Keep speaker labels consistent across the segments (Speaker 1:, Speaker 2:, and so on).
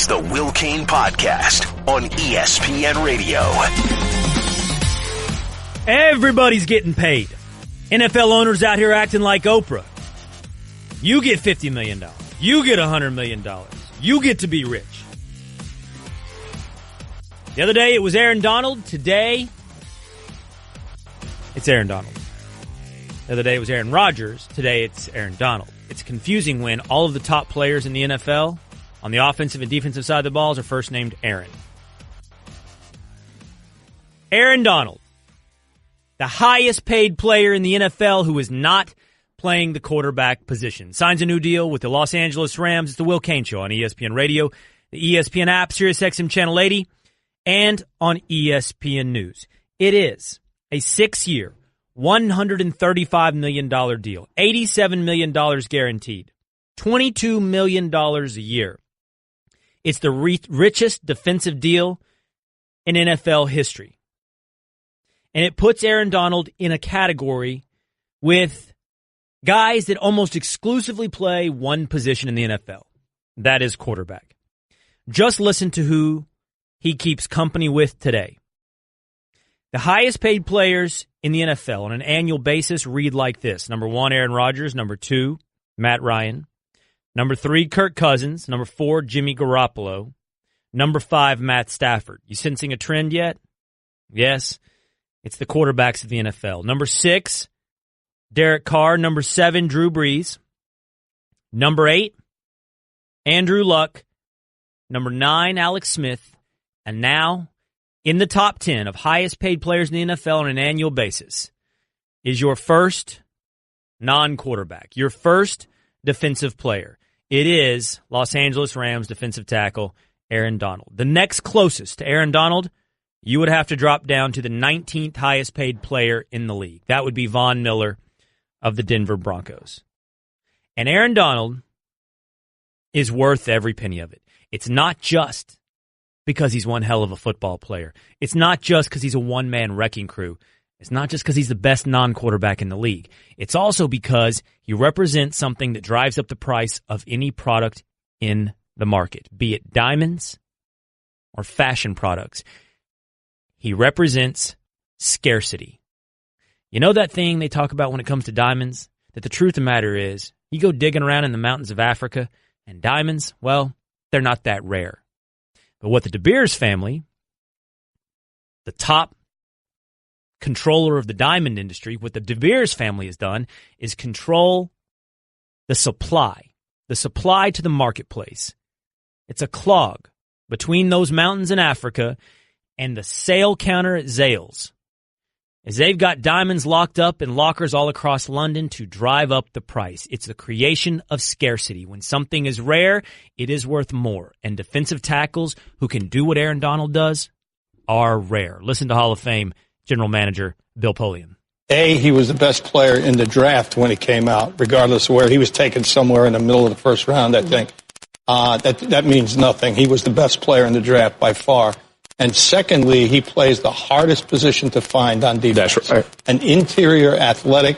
Speaker 1: is the Will Cain Podcast on ESPN Radio.
Speaker 2: Everybody's getting paid. NFL owners out here acting like Oprah. You get $50 million. You get $100 million. You get to be rich. The other day it was Aaron Donald. Today it's Aaron Donald. The other day it was Aaron Rodgers. Today it's Aaron Donald. It's confusing when all of the top players in the NFL on the offensive and defensive side of the balls are first named Aaron. Aaron Donald, the highest paid player in the NFL who is not playing the quarterback position, signs a new deal with the Los Angeles Rams. It's the Will Cain Show on ESPN Radio, the ESPN app, SiriusXM Channel 80, and on ESPN News. It is a 6-year, $135 million deal, $87 million guaranteed, $22 million a year. It's the richest defensive deal in NFL history. And it puts Aaron Donald in a category with guys that almost exclusively play one position in the NFL. That is quarterback. Just listen to who he keeps company with today. The highest paid players in the NFL on an annual basis read like this. Number 1, Aaron Rodgers. Number 2, Matt Ryan. Number 3, Kirk Cousins. Number 4, Jimmy Garoppolo. Number 5, Matt Stafford. You sensing a trend yet? Yes. It's the quarterbacks of the NFL. Number 6, Derek Carr. Number 7, Drew Brees. Number 8, Andrew Luck. Number 9, Alex Smith. And now, in the top 10 of highest paid players in the NFL on an annual basis, is your first non-quarterback, your first defensive player. It is Los Angeles Rams defensive tackle Aaron Donald. The next closest to Aaron Donald, you would have to drop down to the 19th highest paid player in the league. That would be Von Miller of the Denver Broncos. And Aaron Donald is worth every penny of it. It's not just because he's one hell of a football player. It's not just because he's a one-man wrecking crew. It's not just because he's the best non-quarterback in the league. It's also because he represents something that drives up the price of any product in the market, be it diamonds or fashion products. He represents scarcity. You know that thing they talk about when it comes to diamonds? That the truth of the matter is, you go digging around in the mountains of Africa, and diamonds, well, they're not that rare. But what the De Beers family, the top controller of the diamond industry, what the De Beers family has done is control the supply to the marketplace. It's a clog between those mountains in Africa and the sale counter at Zales, as they've got diamonds locked up in lockers all across London to drive up the price. It's the creation of scarcity. When something is rare, it is worth more. And defensive tackles who can do what Aaron Donald does are rare. Listen to Hall of Fame General Manager Bill Polian.
Speaker 3: He was the best player in the draft when he came out, regardless of where he was taken, somewhere in the middle of the first round, I think. That means nothing. He was the best player in the draft by far. And secondly, he plays the hardest position to find on defense. That's right. An interior athletic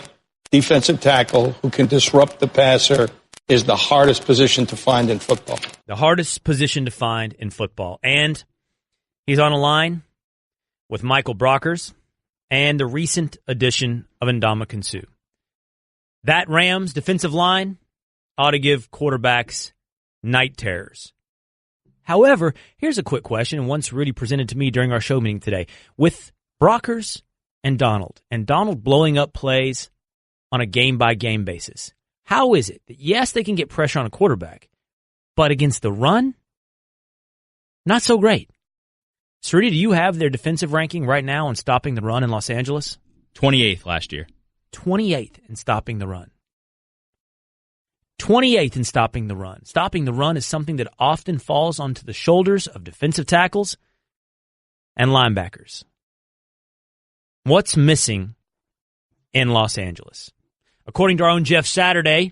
Speaker 3: defensive tackle who can disrupt the passer is the hardest position to find in football.
Speaker 2: The hardest position to find in football. And he's on a line with Michael Brockers and the recent addition of Ndamukong Suh. That Rams defensive line ought to give quarterbacks night terrors. However, here's a quick question, and once really presented to me during our show meeting today. With Brockers and Donald blowing up plays on a game-by-game basis, how is it that, yes, they can get pressure on a quarterback, but against the run, not so great? Srudy, do you have their defensive ranking right now on stopping the run in Los Angeles?
Speaker 4: 28th last year.
Speaker 2: 28th in stopping the run. 28th in stopping the run. Stopping the run is something that often falls onto the shoulders of defensive tackles and linebackers. What's missing in Los Angeles? According to our own Jeff Saturday,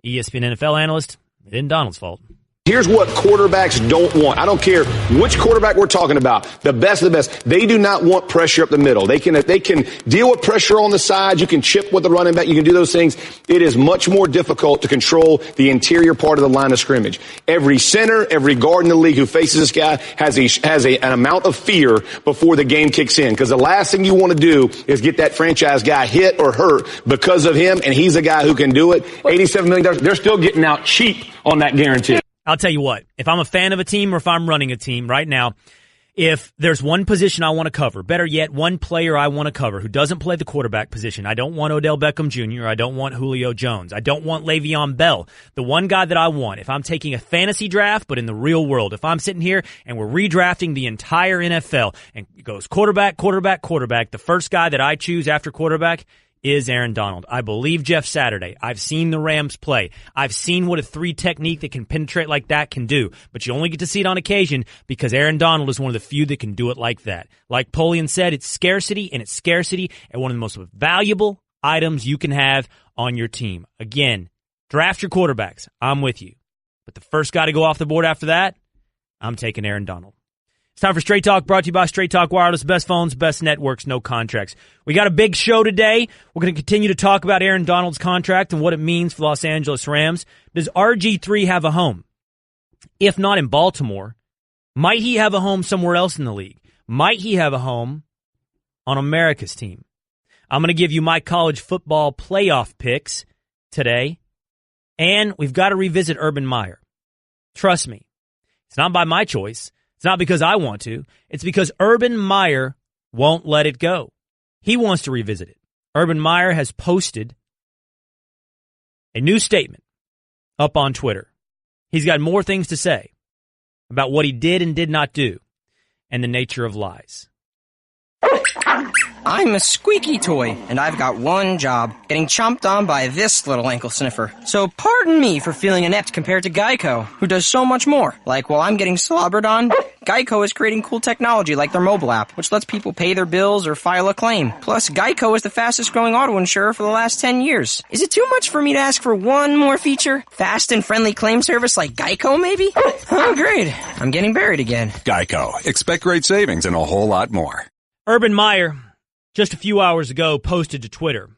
Speaker 2: ESPN NFL analyst, it isn't Donald's fault.
Speaker 4: Here's what quarterbacks don't want. I don't care which quarterback we're talking about. The best of the best. They do not want pressure up the middle. They can deal with pressure on the side. You can chip with the running back. You can do those things. It is much more difficult to control the interior part of the line of scrimmage. Every center, every guard in the league who faces this guy has an amount of fear before the game kicks in. Because the last thing you want to do is get that franchise guy hit or hurt because of him, and he's a guy who can do it. $87 million. They're still getting out cheap on that guarantee.
Speaker 2: I'll tell you what, if I'm a fan of a team or if I'm running a team right now, if there's one position I want to cover, better yet, one player I want to cover who doesn't play the quarterback position, I don't want Odell Beckham Jr., I don't want Julio Jones, I don't want Le'Veon Bell. The one guy that I want, if I'm taking a fantasy draft, but in the real world, if I'm sitting here and we're redrafting the entire NFL and it goes quarterback, quarterback, quarterback, the first guy that I choose after quarterback is Aaron Donald. I believe Jeff Saturday. I've seen the Rams play. I've seen what a 3 technique that can penetrate like that can do. But you only get to see it on occasion because Aaron Donald is one of the few that can do it like that. Like Polian said, it's scarcity, and it's scarcity at one of the most valuable items you can have on your team. Again, draft your quarterbacks. I'm with you. But the first guy to go off the board after that, I'm taking Aaron Donald. It's time for Straight Talk, brought to you by Straight Talk Wireless. Best phones, best networks, no contracts. We got a big show today. We're going to continue to talk about Aaron Donald's contract and what it means for the Los Angeles Rams. Does RG3 have a home? If not in Baltimore, might he have a home somewhere else in the league? Might he have a home on America's team? I'm going to give you my college football playoff picks today. And we've got to revisit Urban Meyer. Trust me, it's not by my choice. It's not because I want to. It's because Urban Meyer won't let it go. He wants to revisit it. Urban Meyer has posted a new statement up on Twitter. He's got more things to say about what he did and did not do and the nature of lies.
Speaker 5: I'm a squeaky toy, and I've got one job, getting chomped on by this little ankle sniffer. So pardon me for feeling inept compared to Geico, who does so much more. Like while I'm getting slobbered on, Geico is creating cool technology like their mobile app, which lets people pay their bills or file a claim. Plus, Geico is the fastest growing auto insurer for the last 10 years. Is it too much for me to ask for one more feature? Fast and friendly claim service like Geico, maybe? Oh, great. I'm getting buried again.
Speaker 6: Geico. Expect great savings and a whole lot more.
Speaker 2: Urban Meyer, just a few hours ago, posted to Twitter.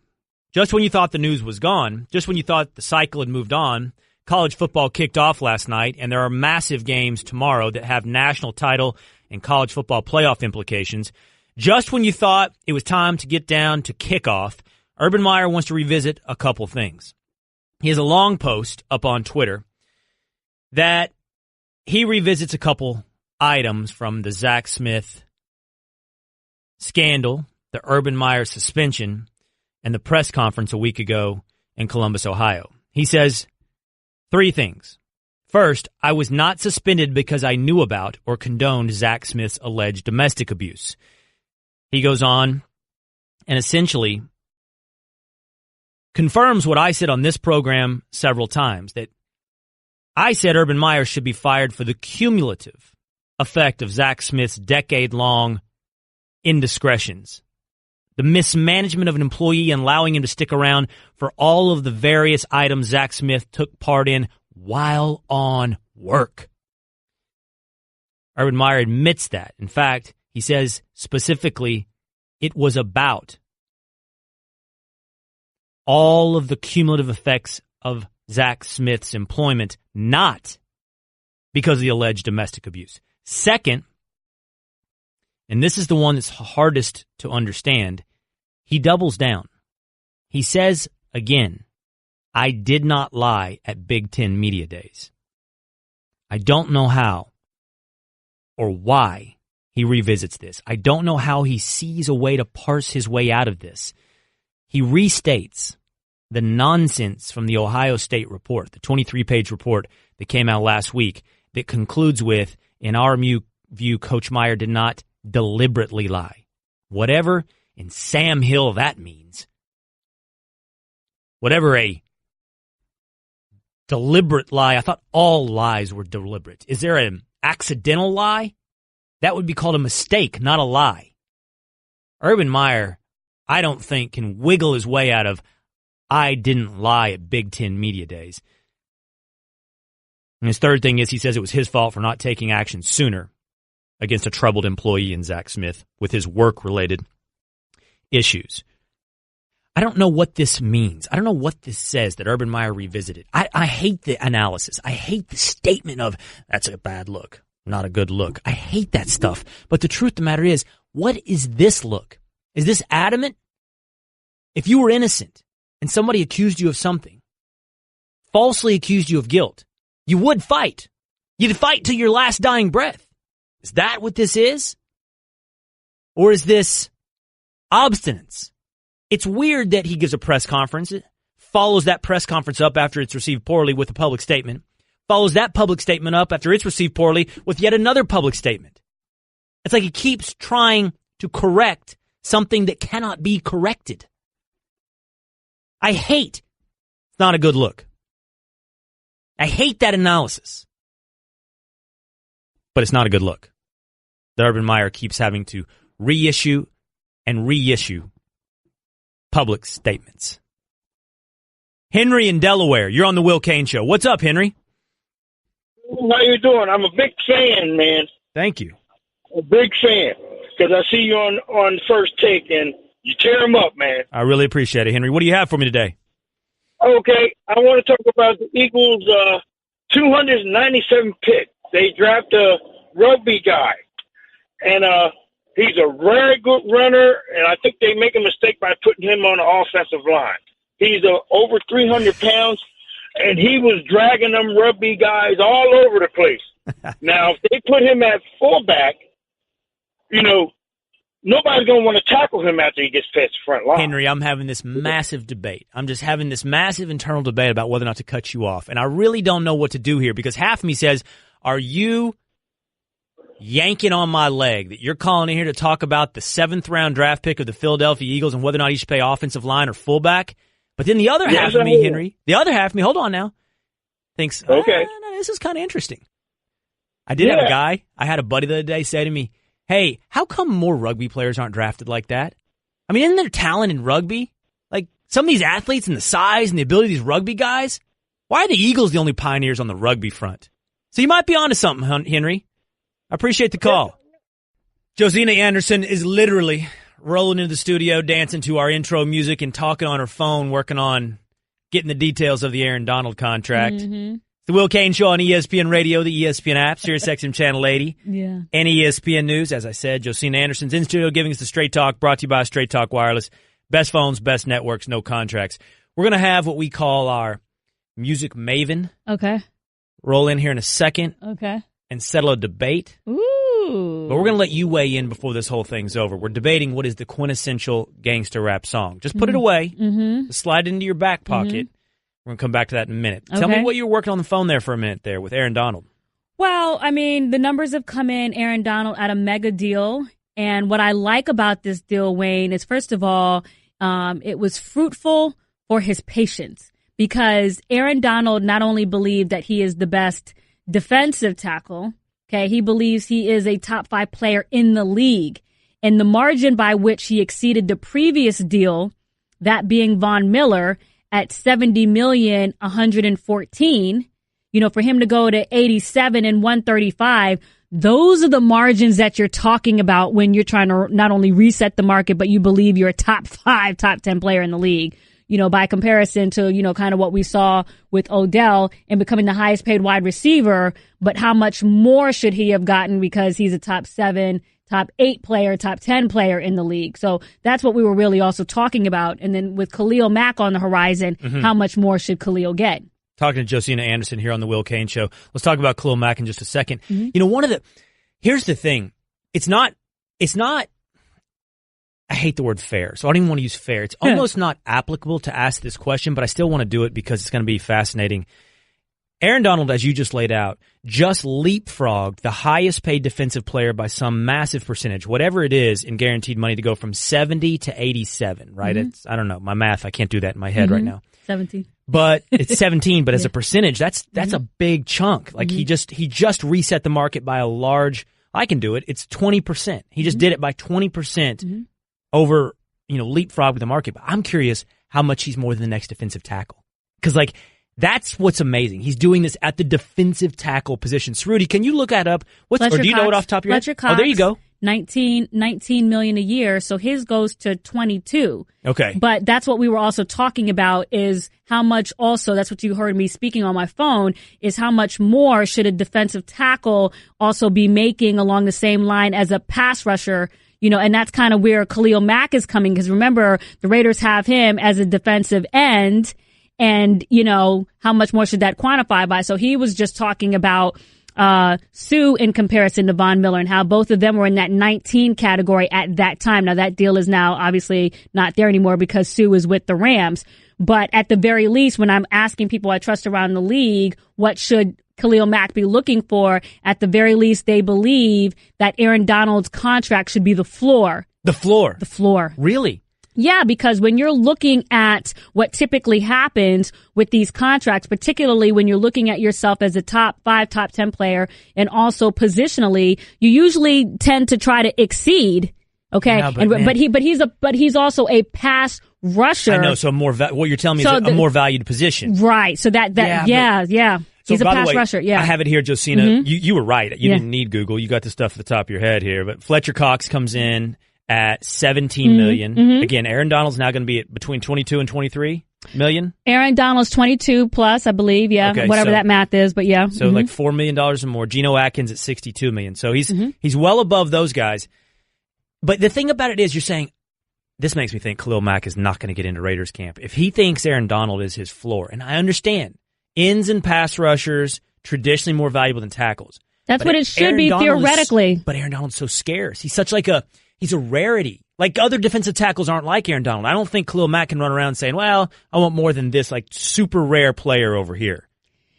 Speaker 2: Just when you thought the news was gone, just when you thought the cycle had moved on, college football kicked off last night, and there are massive games tomorrow that have national title and college football playoff implications. Just when you thought it was time to get down to kickoff, Urban Meyer wants to revisit a couple things. He has a long post up on Twitter that he revisits a couple items from the Zach Smith scandal, the Urban Meyer suspension, and the press conference a week ago in Columbus, Ohio. He says 3 things. First, I was not suspended because I knew about or condoned Zach Smith's alleged domestic abuse. He goes on and essentially confirms what I said on this program several times, that I said Urban Meyer should be fired for the cumulative effect of Zach Smith's decade-long indiscretions, the mismanagement of an employee and allowing him to stick around for all of the various items Zach Smith took part in while on work. Urban Meyer admits that. In fact, he says specifically it was about all of the cumulative effects of Zach Smith's employment, not because of the alleged domestic abuse. Second, and this is the one that's hardest to understand, he doubles down. He says again, I did not lie at Big Ten Media Days. I don't know how or why he revisits this. I don't know how he sees a way to parse his way out of this. He restates the nonsense from the Ohio State report, the 23-page report that came out last week that concludes with, in our view, Coach Meyer did not deliberately lie. Whatever in Sam Hill that means. Whatever a deliberate lie. I thought all lies were deliberate. Is there an accidental lie? That would be called a mistake, not a lie. Urban Meyer, I don't think, can wiggle his way out of I didn't lie at Big Ten Media Days. And his third thing is he says it was his fault for not taking action sooner against a troubled employee in Zach Smith with his work-related issues. I don't know what this means. I don't know what this says that Urban Meyer revisited. I hate the analysis. I hate the statement of, that's a bad look, not a good look. I hate that stuff. But the truth of the matter is, what is this look? Is this adamant? If you were innocent and somebody accused you of something, falsely accused you of guilt, you would fight. You'd fight till your last dying breath. Is that what this is? Or is this obstinance? It's weird that he gives a press conference, follows that press conference up after it's received poorly with a public statement, follows that public statement up after it's received poorly with yet another public statement. It's like he keeps trying to correct something that cannot be corrected. I hate, it's not a good look. I hate that analysis. But it's not a good look. The Urban Meyer keeps having to reissue and reissue public statements. Henry in Delaware, you're on the Will Cain Show. What's up, Henry?
Speaker 7: How you doing? I'm a big fan, man.
Speaker 2: Thank you.
Speaker 7: A big fan. Because I see you on First Take, and you tear them up, man.
Speaker 2: I really appreciate it, Henry. What do you have for me today?
Speaker 7: Okay, I want to talk about the Eagles' 297 pick. They draft a rugby guy, and he's a very good runner, and I think they make a mistake by putting him on the offensive line. He's over 300 pounds, and he was dragging them rugby guys all over the place. Now, if they put him at fullback, you know, nobody's going to want to tackle him after he gets past the front line.
Speaker 2: Henry, I'm having this massive debate. I'm just having this massive internal debate about whether or not to cut you off, and I really don't know what to do here because half of me says, are you yanking on my leg that you're calling in here to talk about the 7th-round draft pick of the Philadelphia Eagles and whether or not he should play offensive line or fullback? But then the other half of me, Henry, the other half of me, hold on now, thinks, okay, no, this is kind of interesting. I did have a guy, I had a buddy the other day say to me, hey, how come more rugby players aren't drafted like that? I mean, isn't there talent in rugby? Like, some of these athletes and the size and the ability of these rugby guys, why are the Eagles the only pioneers on the rugby front? So you might be onto something, Henry. I appreciate the call. Josina Anderson is literally rolling into the studio, dancing to our intro music and talking on her phone, working on getting the details of the Aaron Donald contract. Mm-hmm. The Will Cain Show on ESPN Radio, the ESPN app, Sirius XM Channel 80, and ESPN News. As I said, Josina Anderson's in studio giving us the Straight Talk, brought to you by Straight Talk Wireless. Best phones, best networks, no contracts. We're going to have what we call our music maven.
Speaker 8: Okay.
Speaker 2: Roll in here in a second.
Speaker 8: Okay.
Speaker 2: And settle a debate.
Speaker 8: Ooh.
Speaker 2: But we're going to let you weigh in before this whole thing's over. We're debating what is the quintessential gangster rap song. Just put it away. Mm-hmm. Slide it into your back pocket. Mm-hmm. We're going to come back to that in a minute. Okay. Tell me what you were working on the phone there for a minute there with Aaron Donald.
Speaker 8: Well, I mean, the numbers have come in, Aaron Donald, at a mega deal. And what I like about this deal, Wayne, is first of all, it was fruitful for his patience. Because Aaron Donald not only believed that he is the best defensive tackle, okay, he believes he is a top 5 player in the league. And the margin by which he exceeded the previous deal, that being Von Miller, at $70,114,000, you know, for him to go to 87 and 135, those are the margins that you're talking about when you're trying to not only reset the market, but you believe you're a top 5, top 10 player in the league. You know, by comparison to, you know, kind of what we saw with Odell and becoming the highest paid wide receiver, but how much more should he have gotten because he's a top 7, top 8 player, top 10 player in the league. So that's what we were really also talking about. And then with Khalil Mack on the horizon, how much more should Khalil get?
Speaker 2: Talking to Josina Anderson here on the Will Cain Show. Let's talk about Khalil Mack in just a second. You know, here's the thing. It's not, I hate the word fair, so I don't even want to use fair. It's almost not applicable to ask this question, but I still want to do it because it's going to be fascinating. Aaron Donald, as you just laid out, just leapfrogged the highest paid defensive player by some massive percentage, whatever it is, in guaranteed money to go from 70 to 87, right? It's, I don't know, my math, I can't do that in my head right now.
Speaker 8: 17.
Speaker 2: But it's 17, but as a percentage, that's a big chunk. Like he just reset the market by a large, I can do it, it's 20%. He just did it by 20%. Over, you know, leapfrog with the market. But I'm curious how much he's more than the next defensive tackle. Because, like, That's what's amazing. He's doing this at the defensive tackle position. Cerruti, can you look that up? Or do you know it off the top of your head?
Speaker 8: Fletcher Cox,
Speaker 2: oh, there you go.
Speaker 8: 19 million a year. So his goes to 22.
Speaker 2: Okay.
Speaker 8: But that's what we were also talking about is how much also, that's what you heard me speaking on my phone, is how much more should a defensive tackle also be making along the same line as a pass rusher. And that's kind of where Khalil Mack is coming, because remember, the Raiders have him as a defensive end, and, how much more should that quantify by? So he was just talking about Sue in comparison to Von Miller and how both of them were in that 19 category at that time. Now, that deal is now obviously not there anymore because Sue is with the Rams. But at the very least, when I'm asking people I trust around the league, what should Khalil Mack be looking for? At the very least, they believe that Aaron Donald's contract should be the floor.
Speaker 2: The floor?
Speaker 8: The floor.
Speaker 2: Really?
Speaker 8: Yeah, because when you're looking at what typically happens with these contracts, particularly when you're looking at yourself as a top 5, top 10 player, and also positionally, you usually tend to try to exceed. Okay,
Speaker 2: yeah,
Speaker 8: but he's also a pass rusher.
Speaker 2: I know. So what you're telling me is a more valued position,
Speaker 8: right? So yeah. He's a pass rusher. Yeah,
Speaker 2: I have it here, Josina. Mm-hmm. You were right. You didn't need Google. You got the stuff at the top of your head here. But Fletcher Cox comes in at $17 million.
Speaker 8: Mm-hmm.
Speaker 2: Again, Aaron Donald's now going to be at between 22 and 23 million.
Speaker 8: Aaron Donald's 22 plus, I believe. Yeah, okay, whatever that math is, but yeah.
Speaker 2: So like $4 million or more. Geno Atkins at $62 million. So he's well above those guys. But the thing about it is, you're saying, this makes me think Khalil Mack is not going to get into Raiders camp. If he thinks Aaron Donald is his floor, and I understand, ends and pass rushers, traditionally more valuable than tackles.
Speaker 8: That's what it should be theoretically.
Speaker 2: But Aaron Donald's so scarce. He's such he's a rarity. Like other defensive tackles aren't like Aaron Donald. I don't think Khalil Mack can run around saying, well, I want more than this like super rare player over here.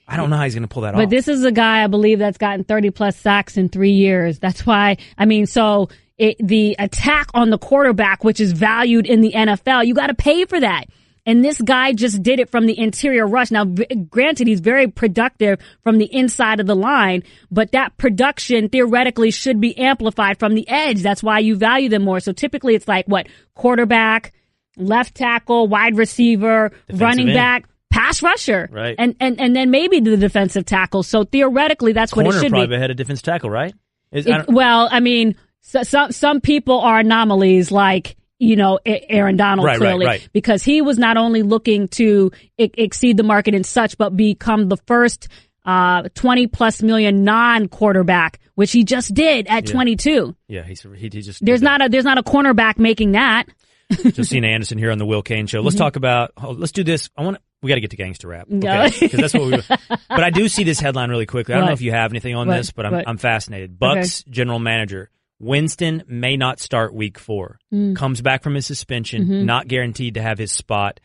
Speaker 2: I don't know how he's going to pull that off.
Speaker 8: But this is a guy, I believe, that's gotten 30-plus sacks in 3 years. That's why, the attack on the quarterback, which is valued in the NFL, you got to pay for that. And this guy just did it from the interior rush. Now, granted, he's very productive from the inside of the line, but that production theoretically should be amplified from the edge. That's why you value them more. So typically it's like quarterback, left tackle, wide receiver, defensive running back, pass rusher,
Speaker 2: right?
Speaker 8: And then maybe the defensive tackle. So theoretically, that's what it should be.
Speaker 2: Corner probably ahead of defensive tackle, right?
Speaker 8: Some people are anomalies, like Aaron Donald, clearly,
Speaker 2: right.
Speaker 8: Because he was not only looking to exceed the market and such, but become the first 20+ million non-quarterback, which he just did at 22.
Speaker 2: Yeah, he just.
Speaker 8: There's not a cornerback making that.
Speaker 2: Josina Anderson here on the Will Cain Show. Let's talk about. Let's do this. We got to get to gangster rap, okay? Because that's what we. But I do see this headline really quickly. I don't know if you have anything on this, but I'm fascinated. Bucks general manager Winston may not start week 4. Comes back from his suspension, not guaranteed to have his spot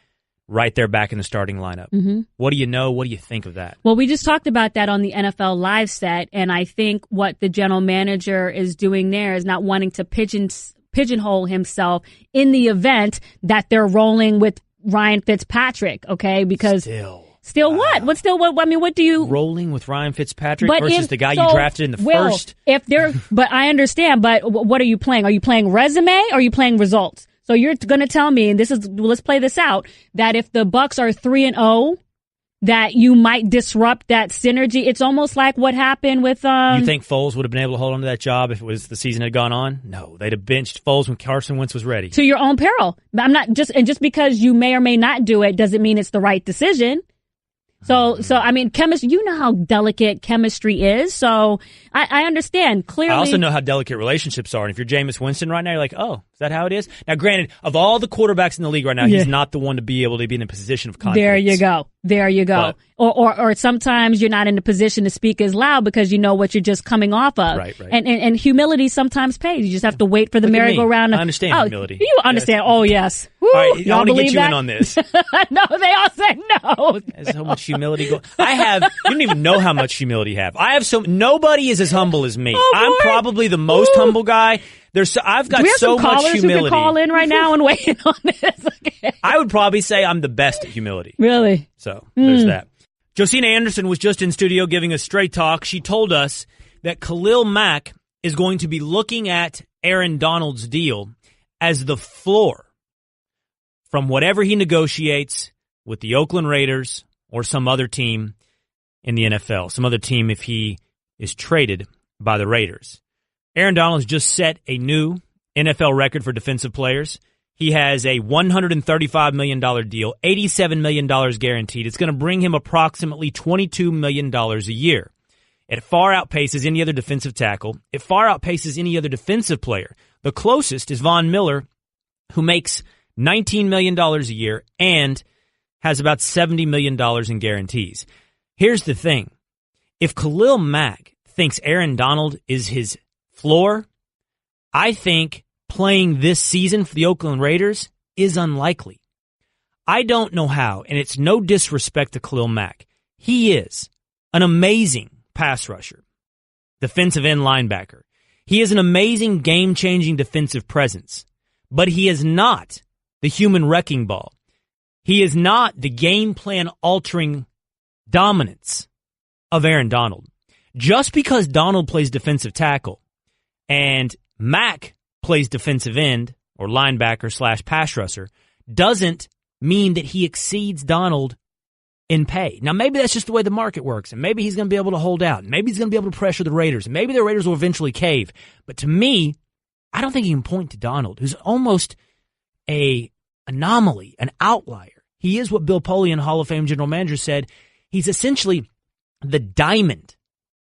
Speaker 2: right there back in the starting lineup. What do you know? What do you think of that?
Speaker 8: Well, we just talked about that on the NFL Live set, and I think what the general manager is doing there is not wanting to pigeonhole himself in the event that they're rolling with Ryan Fitzpatrick, okay? Because still
Speaker 2: wow.
Speaker 8: what? What's still what? I mean, what do you
Speaker 2: rolling with Ryan Fitzpatrick versus the guy you drafted in the first?
Speaker 8: But I understand. But what are you playing? Are you playing resume or are you playing results? So you're going to tell me, and let's play this out, that if the Bucks are 3-0, that you might disrupt that synergy. It's almost like what happened with.
Speaker 2: You think Foles would have been able to hold on to that job if the season had gone on? No, they'd have benched Foles when Carson Wentz was ready.
Speaker 8: To your own peril. I'm not just because you may or may not do it doesn't mean it's the right decision. So I mean, chemistry. You know how delicate chemistry is. So I understand clearly.
Speaker 2: I also know how delicate relationships are. And if you're Jameis Winston right now, you're like, oh, is that how it is? Now, granted, of all the quarterbacks in the league right now, he's not the one to be able to be in a position of confidence.
Speaker 8: There you go. But, or sometimes you're not in a position to speak as loud because you know what you're just coming off of.
Speaker 2: Right.
Speaker 8: And humility sometimes pays. You just have to wait for the merry-go-round.
Speaker 2: I understand humility.
Speaker 8: You understand. Yes. Oh, yes. Woo,
Speaker 2: all right, I want to get you in on this.
Speaker 8: No, they all said no.
Speaker 2: There's so much humility. You don't even know how much humility I have. Nobody is as humble as me.
Speaker 8: Oh,
Speaker 2: I'm probably the most humble guy. I've got so much humility.
Speaker 8: Who can call in right now and weigh in on this? Okay.
Speaker 2: I would probably say I'm the best at humility.
Speaker 8: Really?
Speaker 2: So there's that. Josina Anderson was just in studio giving us straight talk. She told us that Khalil Mack is going to be looking at Aaron Donald's deal as the floor from whatever he negotiates with the Oakland Raiders or some other team in the NFL, some other team if he is traded by the Raiders. Aaron Donald has just set a new NFL record for defensive players. He has a $135 million deal, $87 million guaranteed. It's going to bring him approximately $22 million a year. It far outpaces any other defensive tackle. It far outpaces any other defensive player. The closest is Von Miller, who makes $19 million a year and has about $70 million in guarantees. Here's the thing. If Khalil Mack thinks Aaron Donald is his floor, I think playing this season for the Oakland Raiders is unlikely. I don't know how, and it's no disrespect to Khalil Mack. He is an amazing pass rusher, defensive end linebacker. He is an amazing game-changing defensive presence, but he is not the human wrecking ball. He is not the game plan altering dominance of Aaron Donald. Just because Donald plays defensive tackle and Mack plays defensive end or linebacker / pass rusher doesn't mean that he exceeds Donald in pay. Now, maybe that's just the way the market works, and maybe he's going to be able to hold out. Maybe he's going to be able to pressure the Raiders, and maybe the Raiders will eventually cave. But to me, I don't think you can point to Donald, who's almost an anomaly, an outlier. He is what Bill Polian, Hall of Fame general manager, said. He's essentially the diamond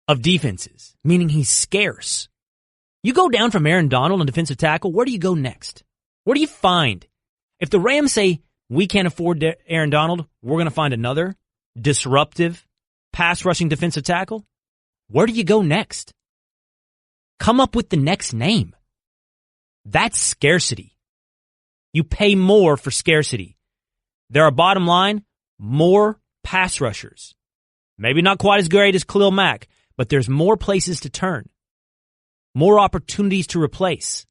Speaker 2: of defenses, meaning he's scarce. You go down from Aaron Donald on defensive tackle, where do you go next? Where do you find? If the Rams say, we can't afford Aaron Donald, we're going to find another disruptive pass-rushing defensive tackle, where do you go next? Come up with the next name. That's scarcity. You pay more for scarcity. There are, bottom line, more pass rushers. Maybe not quite as great as Khalil Mack, but there's more places to turn. More opportunities to replace.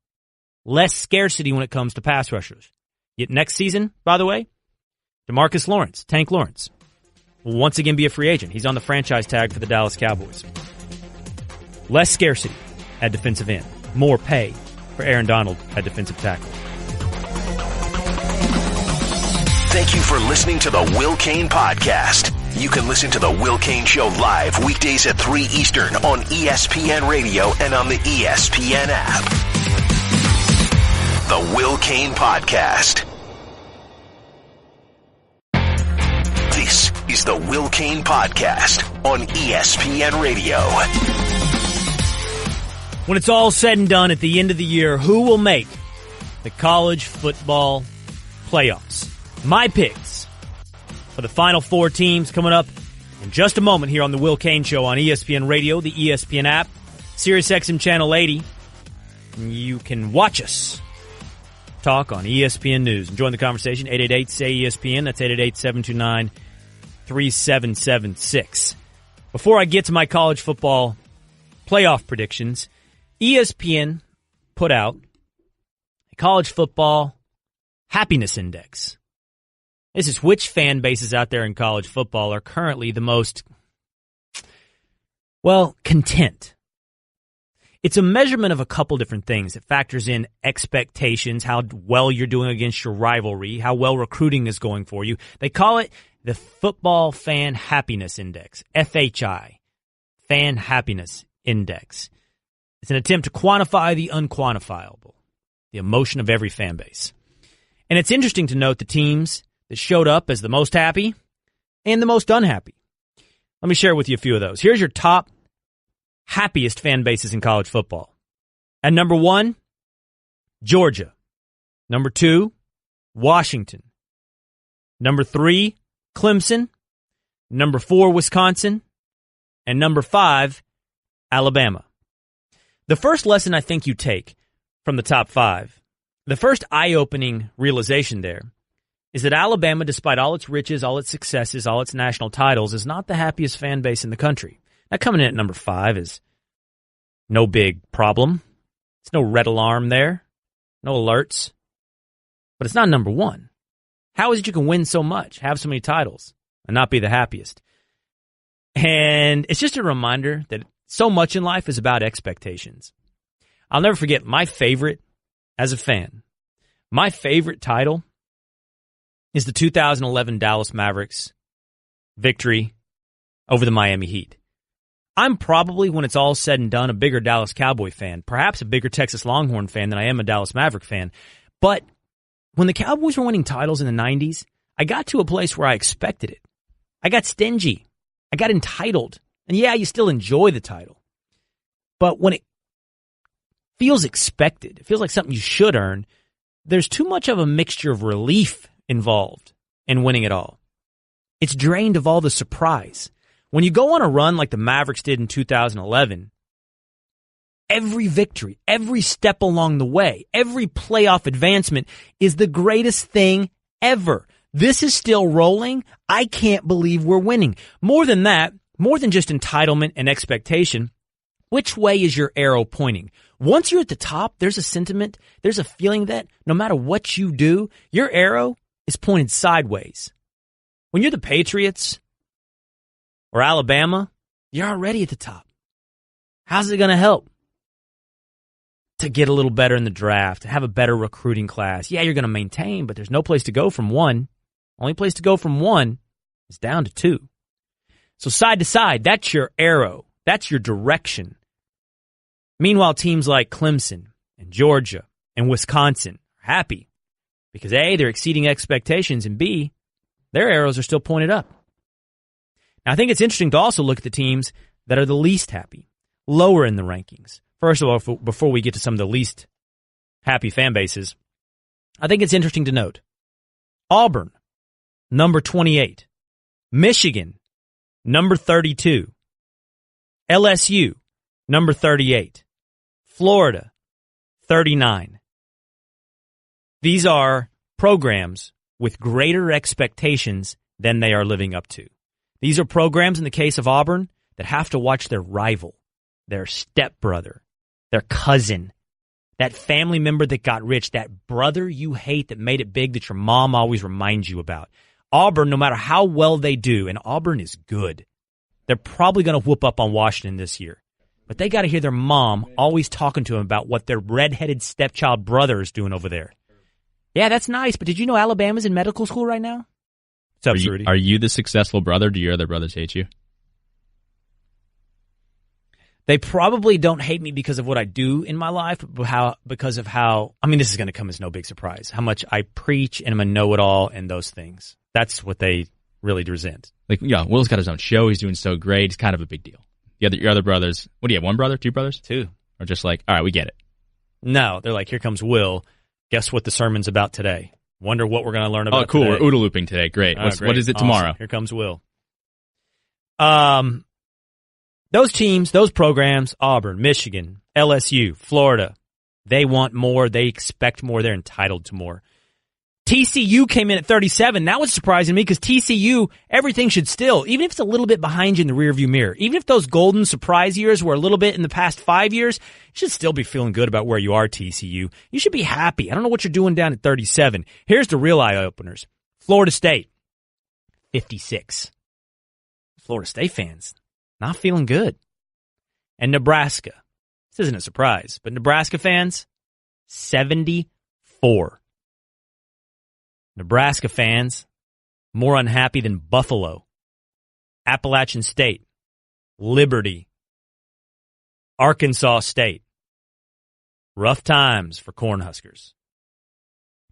Speaker 2: Less scarcity when it comes to pass rushers. Yet next season, by the way, DeMarcus Lawrence, Tank Lawrence, will once again be a free agent. He's on the franchise tag for the Dallas Cowboys. Less scarcity at defensive end. More pay for Aaron Donald at defensive tackle.
Speaker 1: Thank you for listening to the Will Cain Podcast. You can listen to the Will Cain Show live weekdays at 3 Eastern on ESPN Radio and on the ESPN app. The Will Cain Podcast. This is the Will Cain Podcast on ESPN Radio.
Speaker 2: When it's all said and done at the end of the year, who will make the college football playoffs? My picks for the final four teams coming up in just a moment here on the Will Cain Show on ESPN Radio, the ESPN app, SiriusXM Channel 80. You can watch us talk on ESPN News and join the conversation. 888-SAY-ESPN. That's 888-729-3776. Before I get to my college football playoff predictions, ESPN put out a college football happiness index. This is which fan bases out there in college football are currently the most, content. It's a measurement of a couple different things. It factors in expectations, how well you're doing against your rivalry, how well recruiting is going for you. They call it the Football Fan Happiness Index, FHI, Fan Happiness Index. It's an attempt to quantify the unquantifiable, the emotion of every fan base. And it's interesting to note the teams that showed up as the most happy and the most unhappy. Let me share with you a few of those. Here's your top happiest fan bases in college football. At number 1, Georgia. Number 2, Washington. Number 3, Clemson. Number 4, Wisconsin. And number 5, Alabama. The first lesson I think you take from the top 5, the first eye-opening realization there, is that Alabama, despite all its riches, all its successes, all its national titles, is not the happiest fan base in the country. Now, coming in at number 5 is no big problem. It's no red alarm there, no alerts. But it's not number 1. How is it you can win so much, have so many titles, and not be the happiest? And it's just a reminder that so much in life is about expectations. I'll never forget my favorite, as a fan, my favorite title is the 2011 Dallas Mavericks victory over the Miami Heat. I'm probably, when it's all said and done, a bigger Dallas Cowboy fan, perhaps a bigger Texas Longhorn fan than I am a Dallas Maverick fan. But when the Cowboys were winning titles in the 90s, I got to a place where I expected it. I got stingy. I got entitled. And yeah, you still enjoy the title. But when it feels expected, it feels like something you should earn, there's too much of a mixture of relief involved in winning it all. It's drained of all the surprise. When you go on a run like the Mavericks did in 2011, every victory, every step along the way, every playoff advancement is the greatest thing ever. This is still rolling. I can't believe we're winning. More than that, more than just entitlement and expectation, which way is your arrow pointing? Once you're at the top, there's a sentiment, there's a feeling that no matter what you do, your arrow is pointed sideways. When you're the Patriots or Alabama, you're already at the top. How's it going to help? To get a little better in the draft, to have a better recruiting class. Yeah, you're going to maintain, but there's no place to go from one. Only place to go from one is down to two. So side to side, that's your arrow. That's your direction. Meanwhile, teams like Clemson and Georgia and Wisconsin are happy because A, they're exceeding expectations, and B, their arrows are still pointed up. Now, I think it's interesting to also look at the teams that are the least happy, lower in the rankings. First of all, before we get to some of the least happy fan bases, I think it's interesting to note Auburn, number 28, Michigan, number 32, LSU, number 38, Florida, 39. These are programs with greater expectations than they are living up to. These are programs, in the case of Auburn, that have to watch their rival, their stepbrother, their cousin, that family member that got rich, that brother you hate that made it big that your mom always reminds you about. Auburn, no matter how well they do, and Auburn is good, they're probably going to whoop up on Washington this year. But they got to hear their mom always talking to them about what their redheaded stepchild brother is doing over there. Yeah, that's nice, but did you know Alabama's in medical school right now? What's up, Rudy?
Speaker 9: Are you the successful brother? Do your other brothers hate you?
Speaker 2: They probably don't hate me because of what I do in my life, but because of how, I mean, this is going to come as no big surprise, how much I preach and I'm a know-it-all and those things. That's what they really resent.
Speaker 9: Like, yeah, Will's got his own show. He's doing so great. It's kind of a big deal. Your other brothers, what do you have, one brother, two brothers?
Speaker 2: Two.
Speaker 9: Or just like, all right, we get it.
Speaker 2: No, they're like, here comes Will. Guess what the sermon's about today? Wonder what we're going to learn about
Speaker 9: today. Oh, cool.
Speaker 2: Today.
Speaker 9: We're OODA looping today. Great.
Speaker 2: Great.
Speaker 9: What is it tomorrow?
Speaker 2: Awesome. Here comes Will. Those teams, those programs, Auburn, Michigan, LSU, Florida, they want more. They expect more. They're entitled to more. TCU came in at 37. That was surprising to me because TCU, everything should still, even if it's a little bit behind you in the rearview mirror, even if those golden surprise years were a little bit in the past 5 years, you should still be feeling good about where you are, TCU. You should be happy. I don't know what you're doing down at 37. Here's the real eye-openers. Florida State, 56. Florida State fans, not feeling good. And Nebraska, this isn't a surprise, but Nebraska fans, 74. Nebraska fans, more unhappy than Buffalo, Appalachian State, Liberty, Arkansas State. Rough times for Cornhuskers.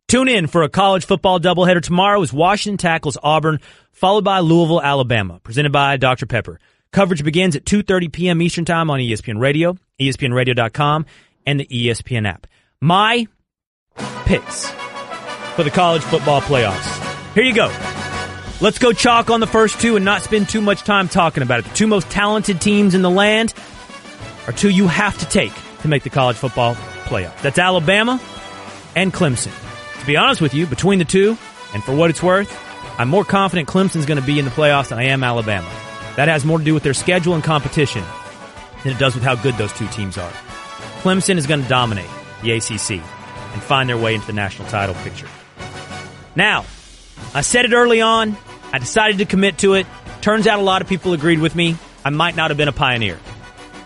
Speaker 2: Tune in for a college football doubleheader tomorrow as Washington tackles Auburn, followed by Louisville, Alabama, presented by Dr. Pepper. Coverage begins at 2:30 p.m. Eastern Time on ESPN Radio, ESPNRadio.com, and the ESPN app. My picks for the college football playoffs. Here you go. Let's go chalk on the first two and not spend too much time talking about it. The two most talented teams in the land are two you have to take to make the college football playoff. That's Alabama and Clemson. To be honest with you, between the two, and for what it's worth, I'm more confident Clemson's going to be in the playoffs than I am Alabama. That has more to do with their schedule and competition than it does with how good those two teams are. Clemson is going to dominate the ACC and find their way into the national title picture. Now, I said it early on. I decided to commit to it. Turns out a lot of people agreed with me. I might not have been a pioneer.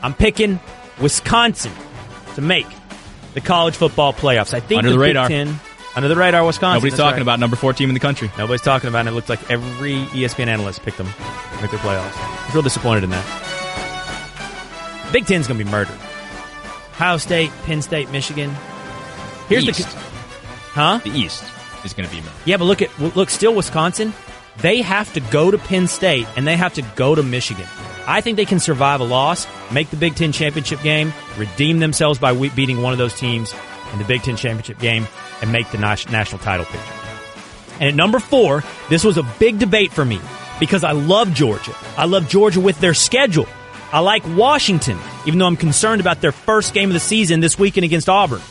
Speaker 2: I'm picking Wisconsin to make the college football playoffs. I think
Speaker 9: under the radar.
Speaker 2: Big Ten, Under the radar, Wisconsin.
Speaker 9: Nobody's talking about number 4 team in the country.
Speaker 2: Nobody's talking about it. It looked like every ESPN analyst picked them to make their playoffs. I was real disappointed in that. Big Ten's going to be murdered. Ohio State, Penn State, Michigan. Here's the
Speaker 9: East is going to be murdered.
Speaker 2: Yeah, but look, still Wisconsin. They have to go to Penn State and they have to go to Michigan. I think they can survive a loss, make the Big Ten championship game, redeem themselves by beating one of those teams in the Big Ten championship game, and make the national title picture. And at number 4, this was a big debate for me because I love Georgia. I love Georgia with their schedule. I like Washington, even though I'm concerned about their first game of the season this weekend against Auburn.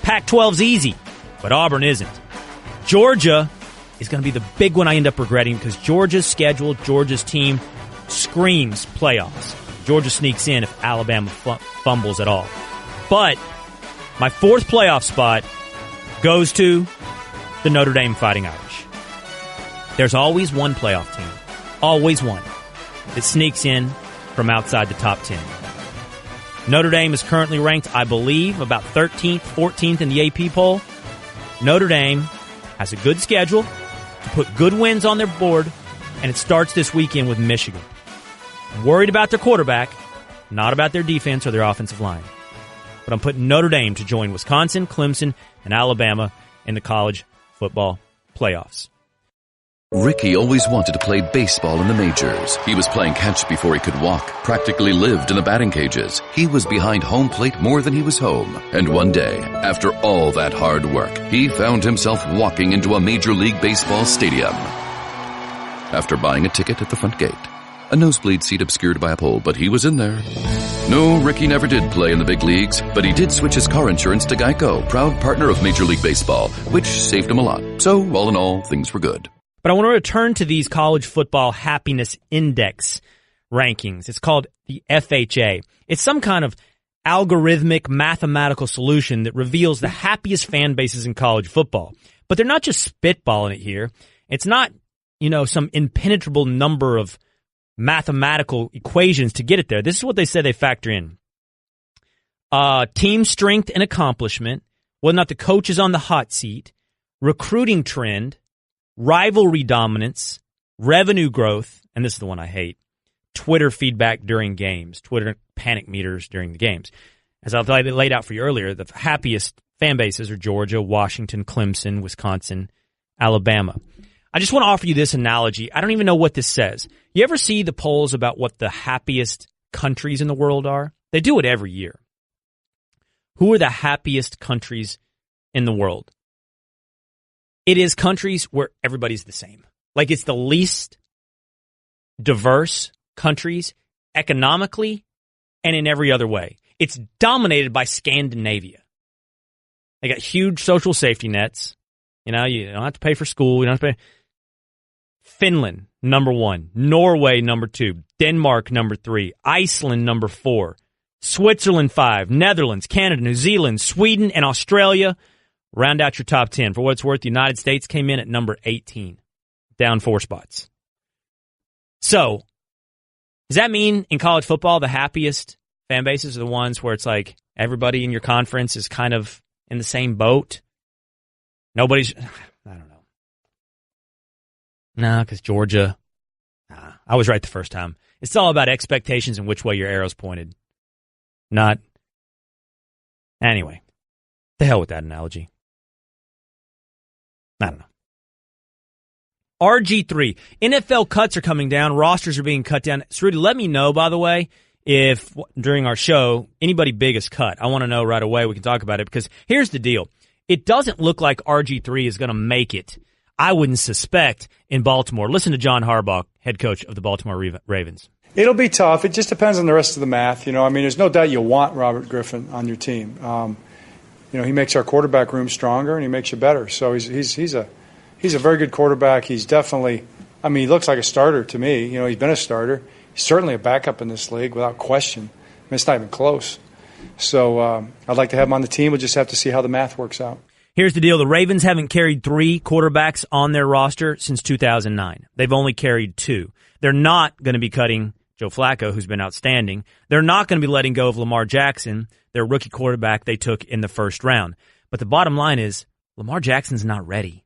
Speaker 2: Pac-12's easy, but Auburn isn't. Georgia is going to be the big one I end up regretting because Georgia's schedule, Georgia's team screams playoffs. Georgia sneaks in if Alabama fumbles at all. But my 4th playoff spot goes to the Notre Dame Fighting Irish. There's always one playoff team, always one, that sneaks in from outside the top 10. Notre Dame is currently ranked, I believe, about 13th, 14th in the AP poll. Notre Dame has a good schedule to put good wins on their board, and it starts this weekend with Michigan. I'm worried about their quarterback, not about their defense or their offensive line. But I'm putting Notre Dame to join Wisconsin, Clemson, and Alabama in the college football playoffs.
Speaker 10: Ricky always wanted to play baseball in the majors. He was playing catch before he could walk, practically lived in the batting cages. He was behind home plate more than he was home. And one day, after all that hard work, he found himself walking into a Major League Baseball stadium. After buying a ticket at the front gate. A nosebleed seat obscured by a pole, but he was in there. No, Ricky never did play in the big leagues, but he did switch his car insurance to Geico, proud partner of Major League Baseball, which saved him a lot. So, all in all, things were good.
Speaker 2: But I want to return to these college football happiness index rankings. It's called the FHA. It's some kind of algorithmic mathematical solution that reveals the happiest fan bases in college football. But they're not just spitballing it here. It's not, some impenetrable number of mathematical equations to get it there. This is what they say they factor in. Team strength and accomplishment, whether or not the coach is on the hot seat, recruiting trend, rivalry dominance, revenue growth, and this is the one I hate, Twitter feedback during games, Twitter panic meters during the games. As I've laid out for you earlier, the happiest fan bases are Georgia, Washington, Clemson, Wisconsin, Alabama. I just want to offer you this analogy. I don't even know what this says. You ever see the polls about what the happiest countries in the world are? They do it every year. Who are the happiest countries in the world? It is countries where everybody's the same. Like it's the least diverse countries economically and in every other way. It's dominated by Scandinavia. They got huge social safety nets. You don't have to pay for school. You don't have to pay. Finland, number 1. Norway, number 2. Denmark, number 3. Iceland, number 4. Switzerland, 5. Netherlands, Canada, New Zealand, Sweden, and Australia. Round out your top 10. For what it's worth, the United States came in at number 18, down 4 spots. So, does that mean in college football the happiest fan bases are the ones where it's like everybody in your conference is kind of in the same boat? Nobody's, I don't know. No, because Georgia, I was right the first time. It's all about expectations and which way your arrow's pointed. Not, anyway, the hell with that analogy. I don't know. RG3. NFL cuts are coming down. Rosters are being cut down. Cerruti, let me know, by the way, if during our show, anybody big is cut. I want to know right away. We can talk about it because here's the deal. It doesn't look like RG3 is going to make it, I wouldn't suspect, in Baltimore. Listen to John Harbaugh, head coach of the Baltimore Ravens.
Speaker 11: It'll be tough. It just depends on the rest of the math. There's no doubt you want Robert Griffin on your team. He makes our quarterback room stronger and he makes you better. So he's a very good quarterback. He's definitely, he looks like a starter to me. He's been a starter. He's certainly a backup in this league without question. It's not even close. So I'd like to have him on the team. We'll just have to see how the math works out.
Speaker 2: Here's the deal. The Ravens haven't carried 3 quarterbacks on their roster since 2009. They've only carried 2. They're not going to be cutting Joe Flacco, who's been outstanding. They're not going to be letting go of Lamar Jackson, their rookie quarterback they took in the first round. But the bottom line is Lamar Jackson's not ready.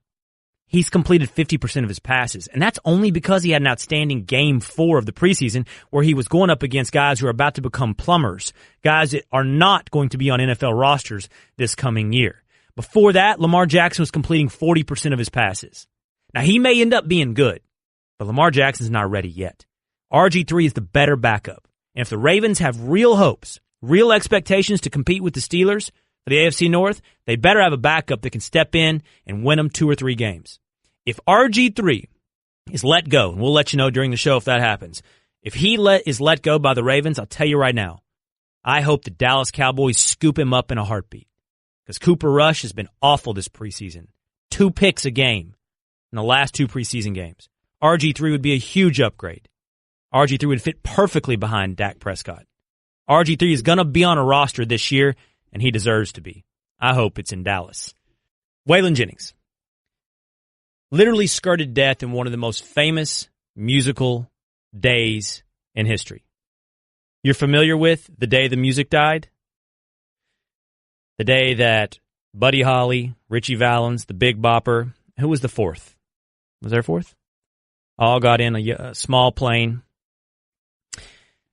Speaker 2: He's completed 50% of his passes, and that's only because he had an outstanding Game 4 of the preseason where he was going up against guys who are about to become plumbers, guys that are not going to be on NFL rosters this coming year. Before that, Lamar Jackson was completing 40% of his passes. Now, he may end up being good, but Lamar Jackson's not ready yet. RG3 is the better backup. And if the Ravens have real hopes, real expectations to compete with the Steelers for the AFC North, they better have a backup that can step in and win them 2 or 3 games. If RG3 is let go, and we'll let you know during the show if that happens, if he is let go by the Ravens, I'll tell you right now, I hope the Dallas Cowboys scoop him up in a heartbeat. Because Cooper Rush has been awful this preseason. 2 picks a game in the last 2 preseason games. RG3 would be a huge upgrade. RG3 would fit perfectly behind Dak Prescott. RG3 is going to be on a roster this year, and he deserves to be. I hope it's in Dallas. Waylon Jennings literally skirted death in one of the most famous musical days in history. You're familiar with the day the music died? The day that Buddy Holly, Richie Valens, the Big Bopper, who was the 4th? Was there a 4th? All got in a small plane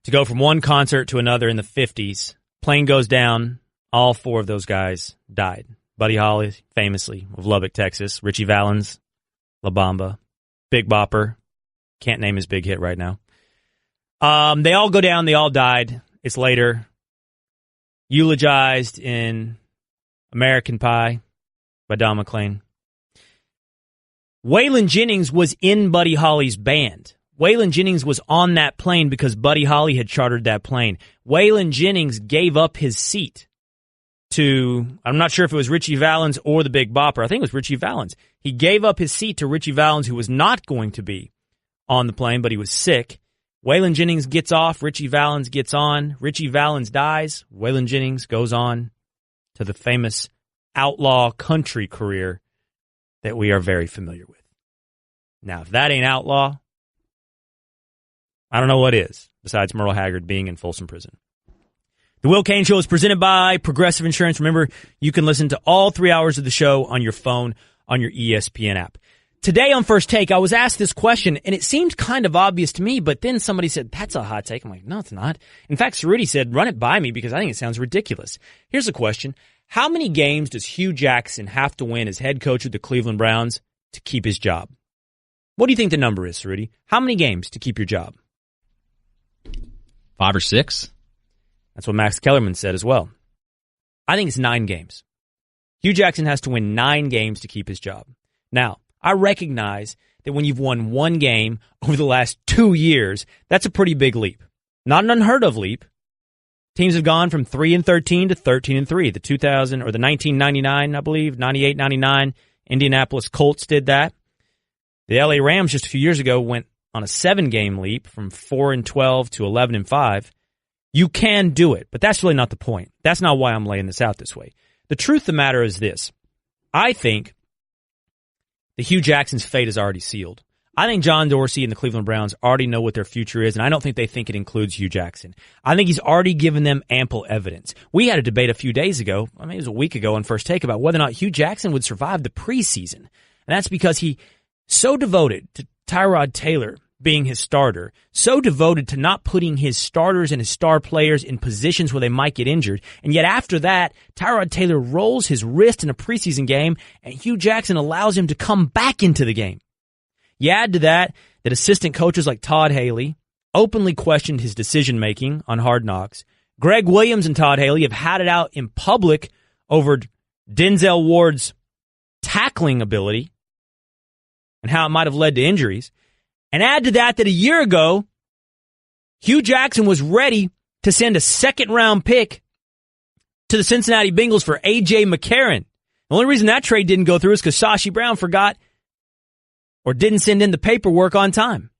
Speaker 2: to go from one concert to another in the 50s. Plane goes down. All 4 of those guys died. Buddy Holly, famously, of Lubbock, Texas. Richie Valens, La Bamba. Big Bopper. Can't name his big hit right now. They all go down. They all died. It's later eulogized in American Pie by Don McLean. Waylon Jennings was in Buddy Holly's band. Waylon Jennings was on that plane because Buddy Holly had chartered that plane. Waylon Jennings gave up his seat to, I'm not sure if it was Richie Valens or the Big Bopper. I think it was Richie Valens. He gave up his seat to Richie Valens, who was not going to be on the plane, but he was sick. Waylon Jennings gets off. Richie Valens gets on. Richie Valens dies. Waylon Jennings goes on to the famous outlaw country career that we are very familiar with. Now, if that ain't outlaw, I don't know what is, besides Merle Haggard being in Folsom Prison. The Will Cain Show is presented by Progressive Insurance. Remember, you can listen to all 3 hours of the show on your phone, on your ESPN app. Today on First Take, I was asked this question, and it seemed kind of obvious to me, but then somebody said, that's a hot take. I'm like, no, it's not. In fact, Cerruti said, run it by me because I think it sounds ridiculous. Here's the question. How many games does Hugh Jackson have to win as head coach of the Cleveland Browns to keep his job? What do you think the number is, Cerruti? How many games to keep your job?
Speaker 9: 5 or 6.
Speaker 2: That's what Max Kellerman said as well. I think it's 9 games. Hugh Jackson has to win 9 games to keep his job. Now, I recognize that when you've won 1 game over the last 2 years, that's a pretty big leap. Not an unheard of leap. Teams have gone from 3-13 to 13-3. The 1999, I believe, 98-99, Indianapolis Colts did that. The LA Rams just a few years ago went on a 7-game leap from 4-12 to 11-5. You can do it, but that's really not the point. That's not why I'm laying this out this way. The truth of the matter is this. I think that Hugh Jackson's fate is already sealed. I think John Dorsey and the Cleveland Browns already know what their future is, and I don't think they think it includes Hugh Jackson. I think he's already given them ample evidence. We had a debate a few days ago, I mean it was a week ago on First Take, about whether or not Hugh Jackson would survive the preseason. And that's because he so devoted to Tyrod Taylor being his starter, so devoted to not putting his starters and his star players in positions where they might get injured. And yet after that, Tyrod Taylor rolls his wrist in a preseason game, and Hugh Jackson allows him to come back into the game. You add to that assistant coaches like Todd Haley openly questioned his decision-making on Hard Knocks. Greg Williams and Todd Haley have had it out in public over Denzel Ward's tackling ability and how it might have led to injuries. And add to that a year ago, Hugh Jackson was ready to send a second-round pick to the Cincinnati Bengals for A.J. McCarron. The only reason that trade didn't go through is because Sashi Brown forgot or didn't send in the paperwork on time.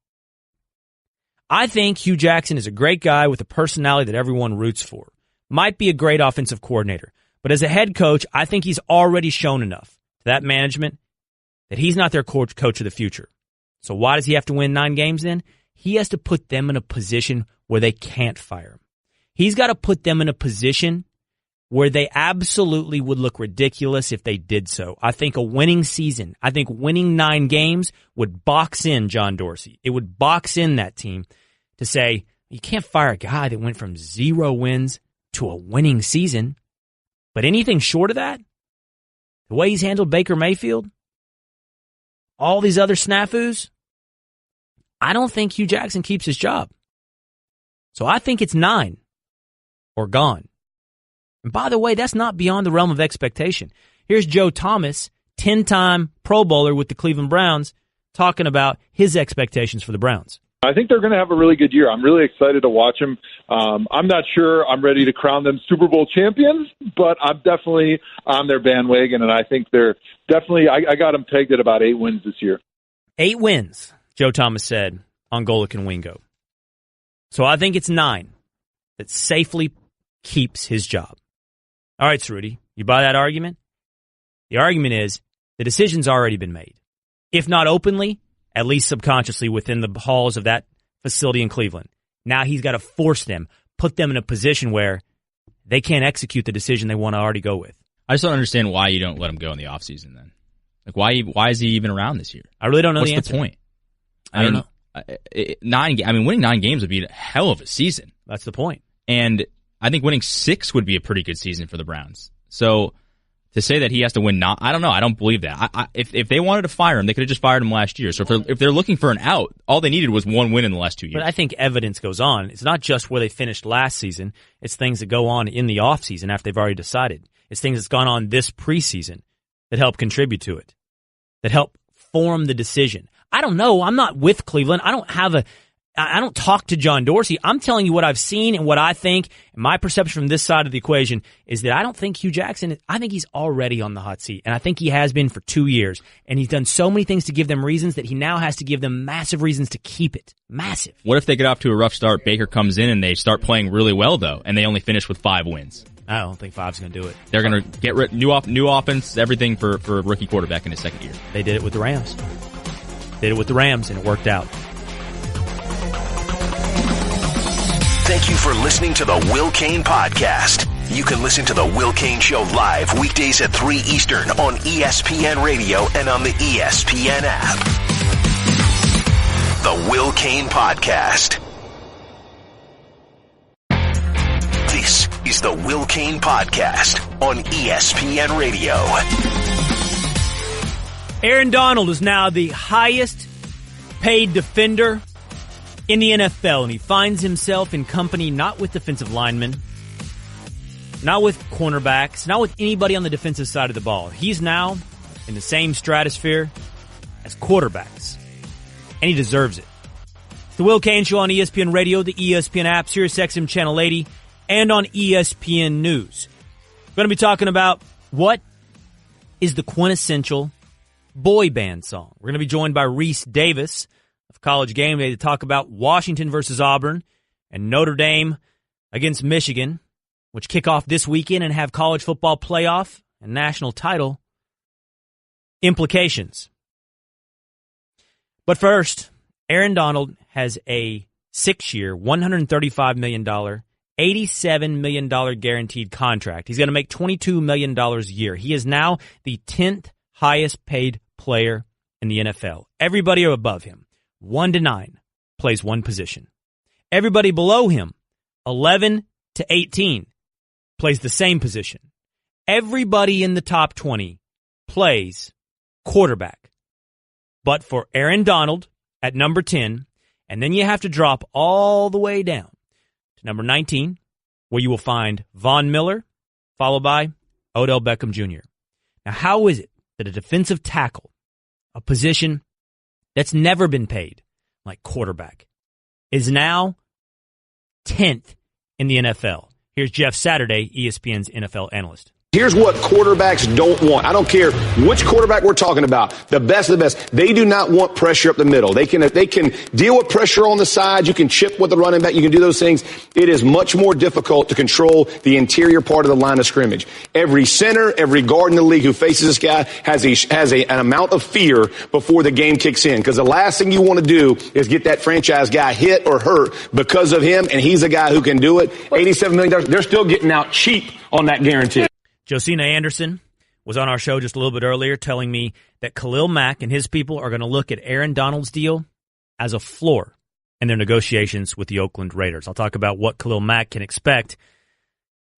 Speaker 2: I think Hugh Jackson is a great guy with a personality that everyone roots for. Might be a great offensive coordinator. But as a head coach, I think he's already shown enough to that management that he's not their coach of the future. So why does he have to win 9 games then? He has to put them in a position where they can't fire him. He's got to put them in a position where they absolutely would look ridiculous if they did so. I think a winning season, I think winning 9 games would box in John Dorsey. It would box in that team to say, you can't fire a guy that went from 0 wins to a winning season. But anything short of that, the way he's handled Baker Mayfield, all these other snafus, I don't think Hugh Jackson keeps his job. So I think it's 9 or gone. And by the way, that's not beyond the realm of expectation. Here's Joe Thomas, 10-time Pro Bowler with the Cleveland Browns, talking about his expectations for the Browns.
Speaker 12: I think they're going to have a really good year. I'm really excited to watch them. I'm not sure I'm ready to crown them Super Bowl champions, but I'm definitely on their bandwagon, and I think they're definitely – I got them pegged at about 8 wins this year.
Speaker 2: 8 wins, Joe Thomas said on Golic and Wingo. So I think it's 9 that safely keeps his job. All right, Cerruti, you buy that argument? The argument is the decision's already been made. If not openly, at least subconsciously within the halls of that facility in Cleveland. Now he's got to force them, put them in a position where they can't execute the decision they want to already go with.
Speaker 9: I just don't understand why you don't let him go in the offseason then. Like, why is he even around this year?
Speaker 2: I really don't know
Speaker 9: What's
Speaker 2: the answer.
Speaker 9: The point?
Speaker 2: I don't know.
Speaker 9: Winning 9 games would be a hell of a season.
Speaker 2: That's the point.
Speaker 9: And I think winning 6 would be a pretty good season for the Browns. So to say that he has to win, I don't know. I don't believe that. If they wanted to fire him, they could have just fired him last year. So if they're looking for an out, all they needed was 1 win in the last 2 years.
Speaker 2: But I think evidence goes on. It's not just where they finished last season. It's things that go on in the offseason after they've already decided. It's things that's gone on this preseason that help contribute to it, that help form the decision. I don't know. I'm not with Cleveland. I don't talk to John Dorsey. I'm telling you what I've seen and what I think. And my perception from this side of the equation is that I don't think Hugh Jackson, I think he's already on the hot seat. And I think he has been for 2 years. And he's done so many things to give them reasons that he now has to give them massive reasons to keep it. Massive.
Speaker 9: What if they get off to a rough start, Baker comes in and they start playing really well, though, and they only finish with 5 wins?
Speaker 2: I don't think 5's going to do it.
Speaker 9: They're going to get new offense, everything for a rookie quarterback in his second year.
Speaker 2: They did it with the Rams. Did it with the Rams, and it worked out.
Speaker 1: Thank you for listening to the Will Cain Podcast. You can listen to the Will Cain Show live weekdays at 3 Eastern on ESPN Radio and on the ESPN app. The Will Cain Podcast. This is the Will Cain Podcast on ESPN Radio.
Speaker 2: Aaron Donald is now the highest paid defender in the NFL, and he finds himself in company not with defensive linemen, not with cornerbacks, not with anybody on the defensive side of the ball. He's now in the same stratosphere as quarterbacks, and he deserves it. It's the Will Cain Show on ESPN Radio, the ESPN app, SiriusXM Channel 80, and on ESPN News. We're going to be talking about what is the quintessential boy band song. We're going to be joined by Rece Davis of College GameDay to talk about Washington versus Auburn and Notre Dame against Michigan, which kick off this weekend and have college football playoff and national title implications. But first, Aaron Donald has a 6-year, $135 million, $87 million guaranteed contract. He's going to make $22 million a year. He is now the 10th highest paid player in the NFL. Everybody above him, 1 to 9, plays one position. Everybody below him, 11 to 18, plays the same position. Everybody in the top 20 plays quarterback. But for Aaron Donald at number 10, and then you have to drop all the way down to number 19, where you will find Von Miller, followed by Odell Beckham Jr. Now, how is it that a defensive tackle, a position that's never been paid like quarterback, is now 10th in the NFL? Here's Jeff Saturday, ESPN's NFL analyst.
Speaker 4: Here's what quarterbacks don't want. I don't care which quarterback we're talking about. The best of the best. They do not want pressure up the middle. They can deal with pressure on the side. You can chip with the running back. You can do those things. It is much more difficult to control the interior part of the line of scrimmage. Every center, every guard in the league who faces this guy has an amount of fear before the game kicks in. Because the last thing you want to do is get that franchise guy hit or hurt because of him, and he's a guy who can do it. $87 million. They're still getting out cheap on that guarantee.
Speaker 2: Josina Anderson was on our show just a little bit earlier telling me that Khalil Mack and his people are going to look at Aaron Donald's deal as a floor in their negotiations with the Oakland Raiders. I'll talk about what Khalil Mack can expect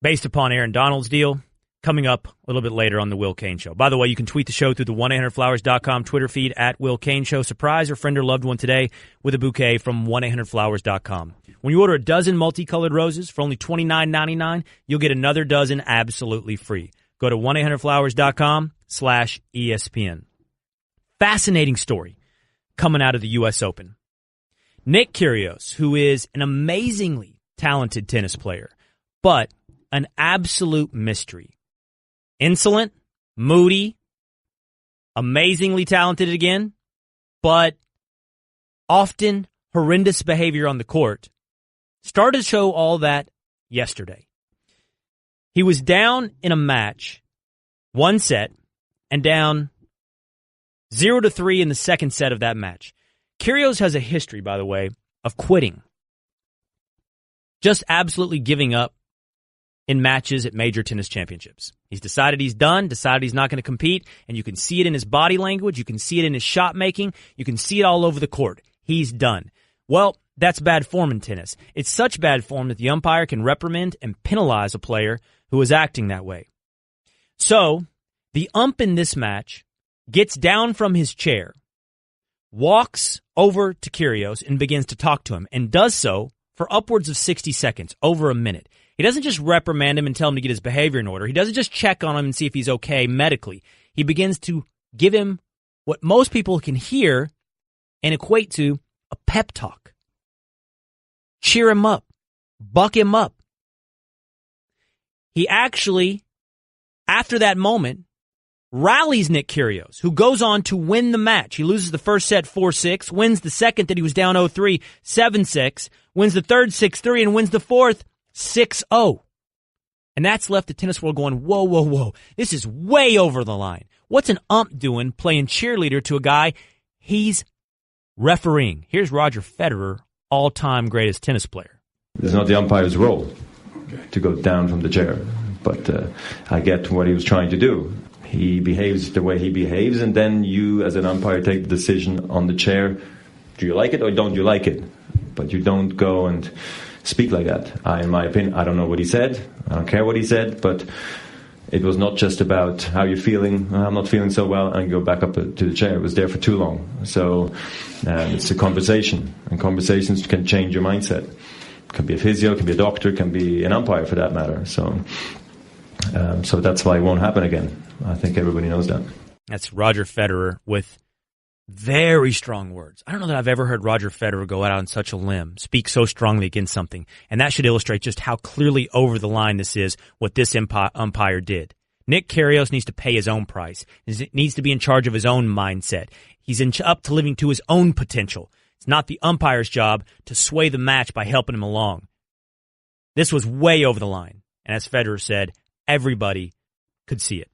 Speaker 2: based upon Aaron Donald's deal coming up a little bit later on the Will Cain Show. By the way, you can tweet the show through the 1-800-Flowers.com Twitter feed at Will Cain Show. Surprise your friend or loved one today with a bouquet from 1-800-Flowers.com. When you order a dozen multicolored roses for only $29.99, you'll get another dozen absolutely free. Go to 1-800-Flowers.com/ESPN. Fascinating story coming out of the U.S. Open. Nick Kyrgios, who is an amazingly talented tennis player, but an absolute mystery. Insolent, moody, amazingly talented again, but often horrendous behavior on the court. Started to show all that yesterday. He was down in a match, one set, and down 0-3 in the second set of that match. Kyrgios has a history, by the way, of quitting. Just absolutely giving up in matches at major tennis championships. He's decided he's done, decided he's not going to compete, and you can see it in his body language, you can see it in his shot making, you can see it all over the court. He's done. Well, that's bad form in tennis. It's such bad form that the umpire can reprimand and penalize a player who is acting that way. So, the ump in this match gets down from his chair, walks over to Kyrgios and begins to talk to him, and does so for upwards of 60 seconds, over a minute. He doesn't just reprimand him and tell him to get his behavior in order. He doesn't just check on him and see if he's okay medically. He begins to give him what most people can hear and equate to a pep talk. Cheer him up. Buck him up. He actually, after that moment, rallies Nick Kyrgios, who goes on to win the match. He loses the first set 4-6, wins the second that he was down 0-3, 7-6, wins the third 6-3, and wins the fourth 6-0. And that's left the tennis world going, whoa, whoa, whoa. This is way over the line. What's an ump doing playing cheerleader to a guy he's refereeing? Here's Roger Federer, all-time greatest tennis player.
Speaker 13: It's not the umpire's role to go down from the chair, but I get what he was trying to do. He behaves the way he behaves, and then you, as an umpire, take the decision on the chair. Do you like it or don't you like it? But you don't go and speak like that. In my opinion, I don't know what he said. I don't care what he said, but it was not just about how you're feeling. I'm not feeling so well, and go back up to the chair. It was there for too long. So it's a conversation, and conversations can change your mindset. It can be a physio, it can be a doctor, it can be an umpire for that matter. So that's why it won't happen again. I think everybody knows that.
Speaker 2: That's Roger Federer with very strong words. I don't know that I've ever heard Roger Federer go out on such a limb, speak so strongly against something. And that should illustrate just how clearly over the line this is, what this umpire did. Nick Kyrgios needs to pay his own price. He needs to be in charge of his own mindset. He's up to living to his own potential. It's not the umpire's job to sway the match by helping him along. This was way over the line. And as Federer said, everybody could see it.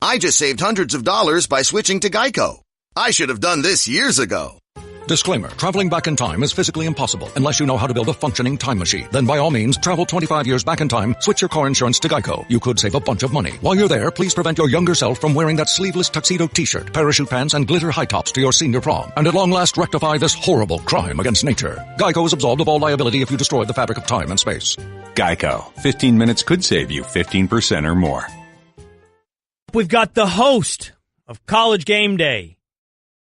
Speaker 14: I just saved hundreds of dollars by switching to Geico. I should have done this years ago.
Speaker 15: Disclaimer, traveling back in time is physically impossible unless you know how to build a functioning time machine. Then by all means, travel 25 years back in time, switch your car insurance to Geico. You could save a bunch of money. While you're there, please prevent your younger self from wearing that sleeveless tuxedo t-shirt, parachute pants, and glitter high tops to your senior prom. And at long last, rectify this horrible crime against nature. Geico is absolved of all liability if you destroy the fabric of time and space.
Speaker 6: Geico. 15 minutes could save you 15% or more.
Speaker 2: We've got the host of College Game Day,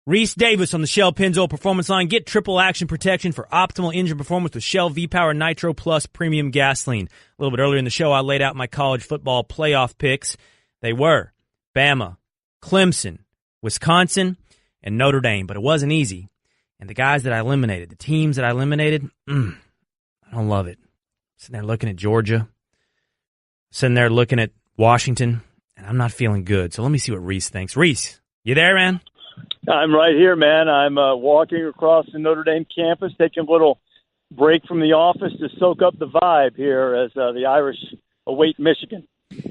Speaker 2: Rece Davis, on the Shell Pennzoil Performance Line. Get triple action protection for optimal engine performance with Shell V-Power Nitro Plus Premium Gasoline. A little bit earlier in the show, I laid out my college football playoff picks. They were Bama, Clemson, Wisconsin, and Notre Dame, but it wasn't easy. And the guys that I eliminated, the teams that I eliminated, I don't love it. Sitting there looking at Georgia, sitting there looking at Washington, I'm not feeling good. So let me see what Rece thinks. Rece, you there, man?
Speaker 16: I'm right here, man. I'm walking across the Notre Dame campus, taking a little break from the office to soak up the vibe here as the Irish await Michigan.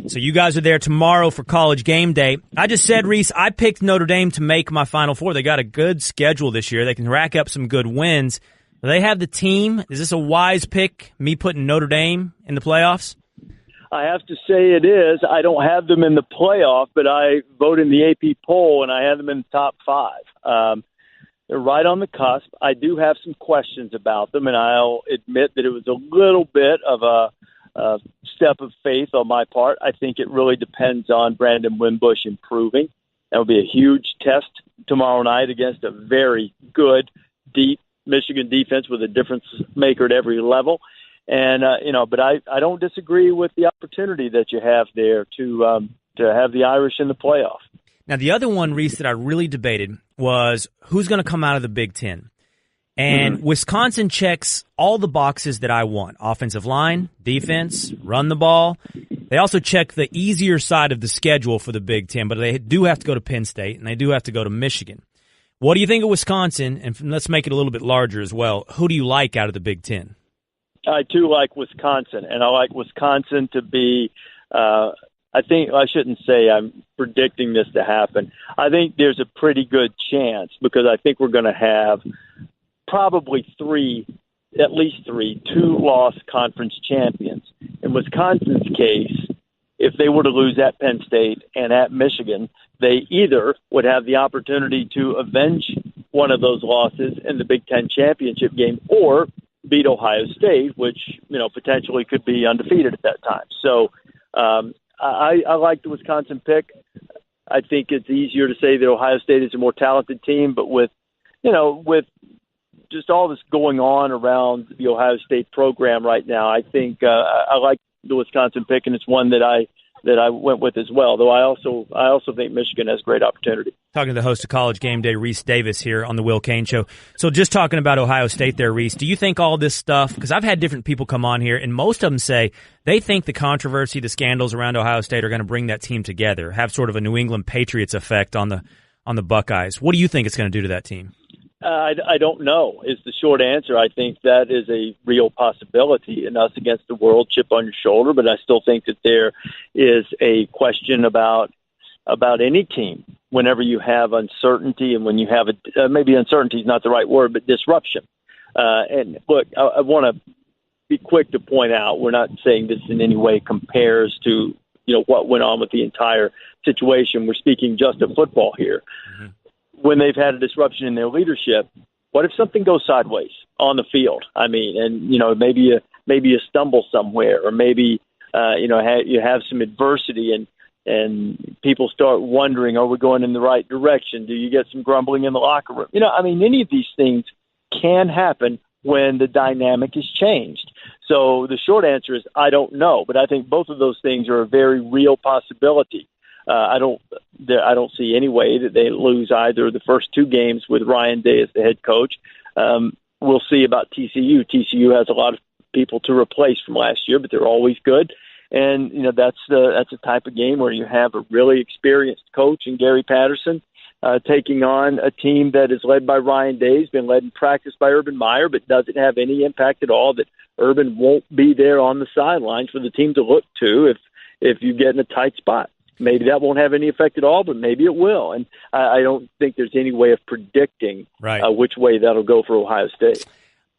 Speaker 2: So you guys are there tomorrow for College Game Day. I just said, Rece, I picked Notre Dame to make my Final Four. They got a good schedule this year. They can rack up some good wins. Do they have the team? Is this a wise pick, me putting Notre Dame in the playoffs?
Speaker 16: I have to say it is. I don't have them in the playoff, but I voted in the AP poll, and I have them in the top 5. They're right on the cusp. I do have some questions about them, and I'll admit that it was a little bit of a step of faith on my part. I think it really depends on Brandon Wimbush improving. That will be a huge test tomorrow night against a very good, deep Michigan defense with a difference maker at every level. And, but I don't disagree with the opportunity that you have there to have the Irish in the playoff.
Speaker 2: Now, the other one, Rece, that I really debated was who's going to come out of the Big Ten. And Wisconsin checks all the boxes that I want. Offensive line, defense, run the ball. They also check the easier side of the schedule for the Big Ten, but they do have to go to Penn State, and they do have to go to Michigan. What do you think of Wisconsin? And let's make it a little bit larger as well. Who do you like out of the Big Ten?
Speaker 16: I, too, like Wisconsin, and I like Wisconsin to be I think I shouldn't say I'm predicting this to happen. I think there's a pretty good chance because I think we're going to have probably at least three 2-loss conference champions. In Wisconsin's case, if they were to lose at Penn State and at Michigan, they either would have the opportunity to avenge one of those losses in the Big Ten championship game or beat Ohio State, which, potentially could be undefeated at that time. So I like the Wisconsin pick. I think it's easier to say that Ohio State is a more talented team, but with just all this going on around the Ohio State program right now, I think I like the Wisconsin pick, and it's one that I went with as well. Though I also think Michigan has great opportunity. Talking to the host of College Game Day, Rece Davis, here on the Will Cain Show. So just talking about Ohio State there, Rece, do you think all this stuff, because I've had different people come on here, and most of them say they think the controversy, the scandals around Ohio State are going to bring that team together, have sort of a New England Patriots effect on the Buckeyes. What do you think it's going to do to that team? I don't know is the short answer. I think that is a real possibility in us against the world, chip on your shoulder, but I still think that there is a question about any team whenever you have uncertainty and when you have maybe uncertainty is not the right word, but disruption. And look, I want to be quick to point out we're not saying this in any way compares to what went on with the entire situation. We're speaking just of football here. Mm-hmm. When they've had a disruption in their leadership, what if something goes sideways on the field? I mean, and maybe you stumble somewhere, or maybe you have some adversity, and people start wondering, are we going in the right direction? Do you get some grumbling in the locker room? Any of these things can happen when the dynamic is changed. So the short answer is I don't know, but I think both of those things are a very real possibility. I don't see any way that they lose either of the first 2 games with Ryan Day as the head coach. We'll see about TCU. TCU has a lot of people to replace from last year, but they're always good. And that's a type of game where you have a really experienced coach in Gary Patterson taking on a team that is led by Ryan Day, has been led in practice by Urban Meyer, but doesn't have any impact at all. That Urban won't be there on the sidelines for the team to look to if you get in a tight spot. Maybe that won't have any effect at all, but maybe it will. And I don't think there's any way of predicting which way that'll go for Ohio State.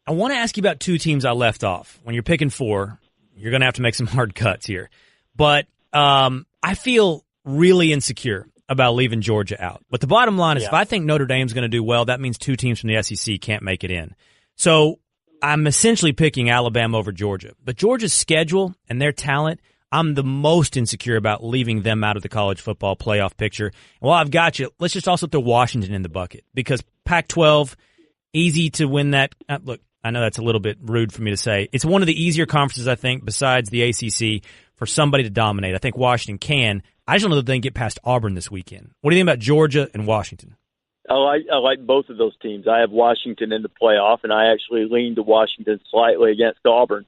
Speaker 2: I want to ask you about 2 teams I left off. When you're picking 4, you're going to have to make some hard cuts here. But I feel really insecure about leaving Georgia out. But the bottom line is if I think Notre Dame's going to do well, that means 2 teams from the SEC can't make it in. So I'm essentially picking Alabama over Georgia. But Georgia's schedule and their talent, I'm the most insecure about leaving them out of the college football playoff picture. And while I've got you, let's just also throw Washington in the bucket because Pac-12, easy to win that. Look, I know that's a little bit rude for me to say. It's one of the easier conferences, I think, besides the ACC, for somebody to dominate. I think Washington can. I just don't know that they can get past Auburn this weekend. What do you think about Georgia and Washington?
Speaker 16: I like both of those teams. I have Washington in the playoff, and I actually lean to Washington slightly against Auburn.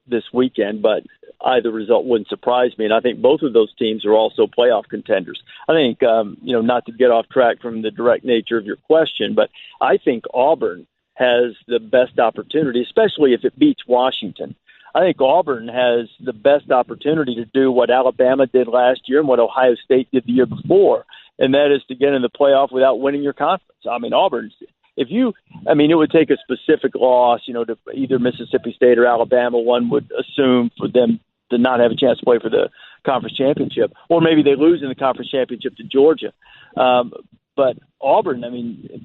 Speaker 16: this weekend, but either result wouldn't surprise me. And I think both of those teams are also playoff contenders. I think, not to get off track from the direct nature of your question, but I think Auburn has the best opportunity, especially if it beats Washington. I think Auburn has the best opportunity to do what Alabama did last year and what Ohio State did the year before, and that is to get in the playoff without winning your conference. I mean, Auburn's it would take a specific loss, to either Mississippi State or Alabama. One would assume for them to not have a chance to play for the conference championship, or maybe they lose in the conference championship to Georgia. But Auburn,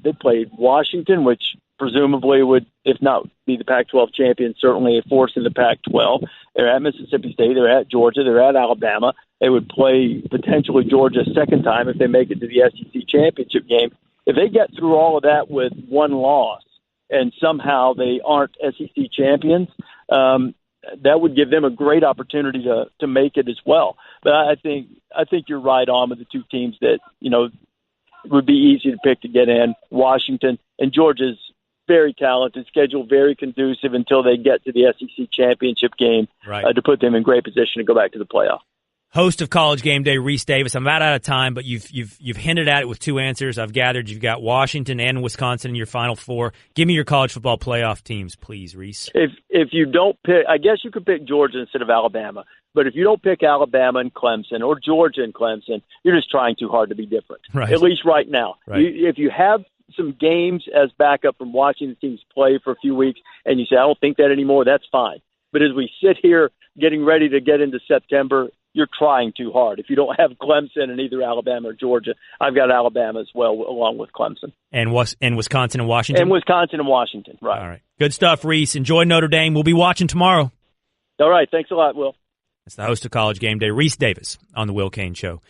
Speaker 16: they played Washington, which presumably would, if not be the Pac-12 champion, certainly a force in the Pac-12. They're at Mississippi State. They're at Georgia. They're at Alabama. They would play potentially Georgia a second time if they make it to the SEC championship game. If they get through all of that with one loss and somehow they aren't SEC champions, that would give them a great opportunity to make it as well. But I think you're right on with the two teams that, would be easy to pick to get in. Washington and Georgia's very talented, schedule very conducive until they get to the SEC championship game,
Speaker 2: right,
Speaker 16: to put them in great position to go back to the playoff.
Speaker 2: Host of College Game Day, Rece Davis. I'm about out of time, but you've hinted at it with two answers. I've gathered you've got Washington and Wisconsin in your Final Four. Give me your college football playoff teams, please, Rece.
Speaker 16: If you don't pick, I guess you could pick Georgia instead of Alabama. But if you don't pick Alabama and Clemson or Georgia and Clemson, you're just trying too hard to be different.
Speaker 2: Right.
Speaker 16: At least right now.
Speaker 2: Right.
Speaker 16: If you have some games as backup from watching the teams play for a few weeks, and you say, I don't think that anymore, that's fine. But as we sit here getting ready to get into September, you're trying too hard. If you don't have Clemson in either Alabama or Georgia, I've got Alabama as well, along with Clemson.
Speaker 2: And Wisconsin and Washington?
Speaker 16: And Wisconsin and Washington, right.
Speaker 2: All right. Good stuff, Rece. Enjoy Notre Dame. We'll be watching tomorrow.
Speaker 16: All right. Thanks a lot, Will.
Speaker 2: That's the host of College Game Day, Rece Davis, on The Will Cain Show.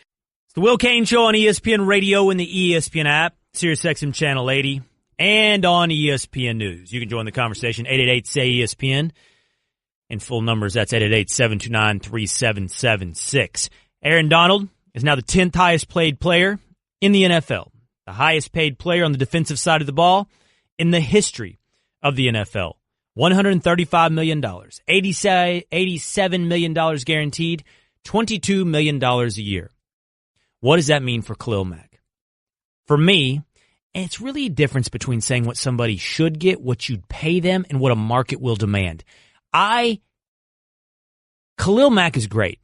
Speaker 2: It's The Will Cain Show on ESPN Radio and the ESPN app, SiriusXM Channel 80, and on ESPN News. You can join the conversation, 888-SAY-ESPN. In full numbers, that's 888-729-3776. Aaron Donald is now the 10th highest paid player in the NFL, the highest paid player on the defensive side of the ball in the history of the NFL. $135 million, $87 million guaranteed, $22 million a year. What does that mean for Khalil Mack? For me, it's really a difference between saying what somebody should get, what you'd pay them, and what a market will demand. Khalil Mack is great.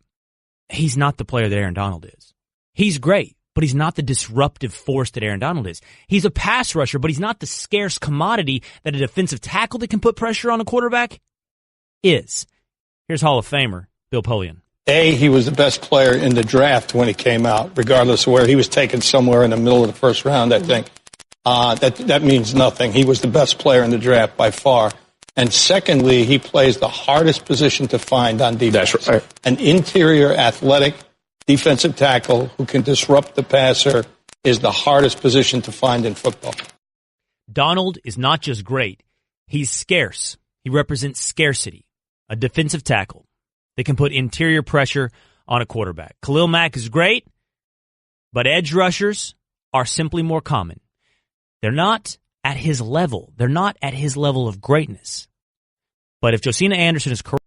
Speaker 2: He's not the player that Aaron Donald is. He's great, but he's not the disruptive force that Aaron Donald is. He's a pass rusher, but he's not the scarce commodity that a defensive tackle that can put pressure on a quarterback is. Here's Hall of Famer Bill Polian.
Speaker 3: He was the best player in the draft when he came out, regardless of where he was taken, somewhere in the middle of the first round, I think. That means nothing. He was the best player in the draft by far. And secondly, he plays the hardest position to find on defense.
Speaker 4: That's right.
Speaker 3: An interior athletic defensive tackle who can disrupt the passer is the hardest position to find in football.
Speaker 2: Donald is not just great. He's scarce. He represents scarcity. A defensive tackle that can put interior pressure on a quarterback. Khalil Mack is great, but edge rushers are simply more common. They're not at his level. They're not at his level of greatness. But if Josina Anderson is correct,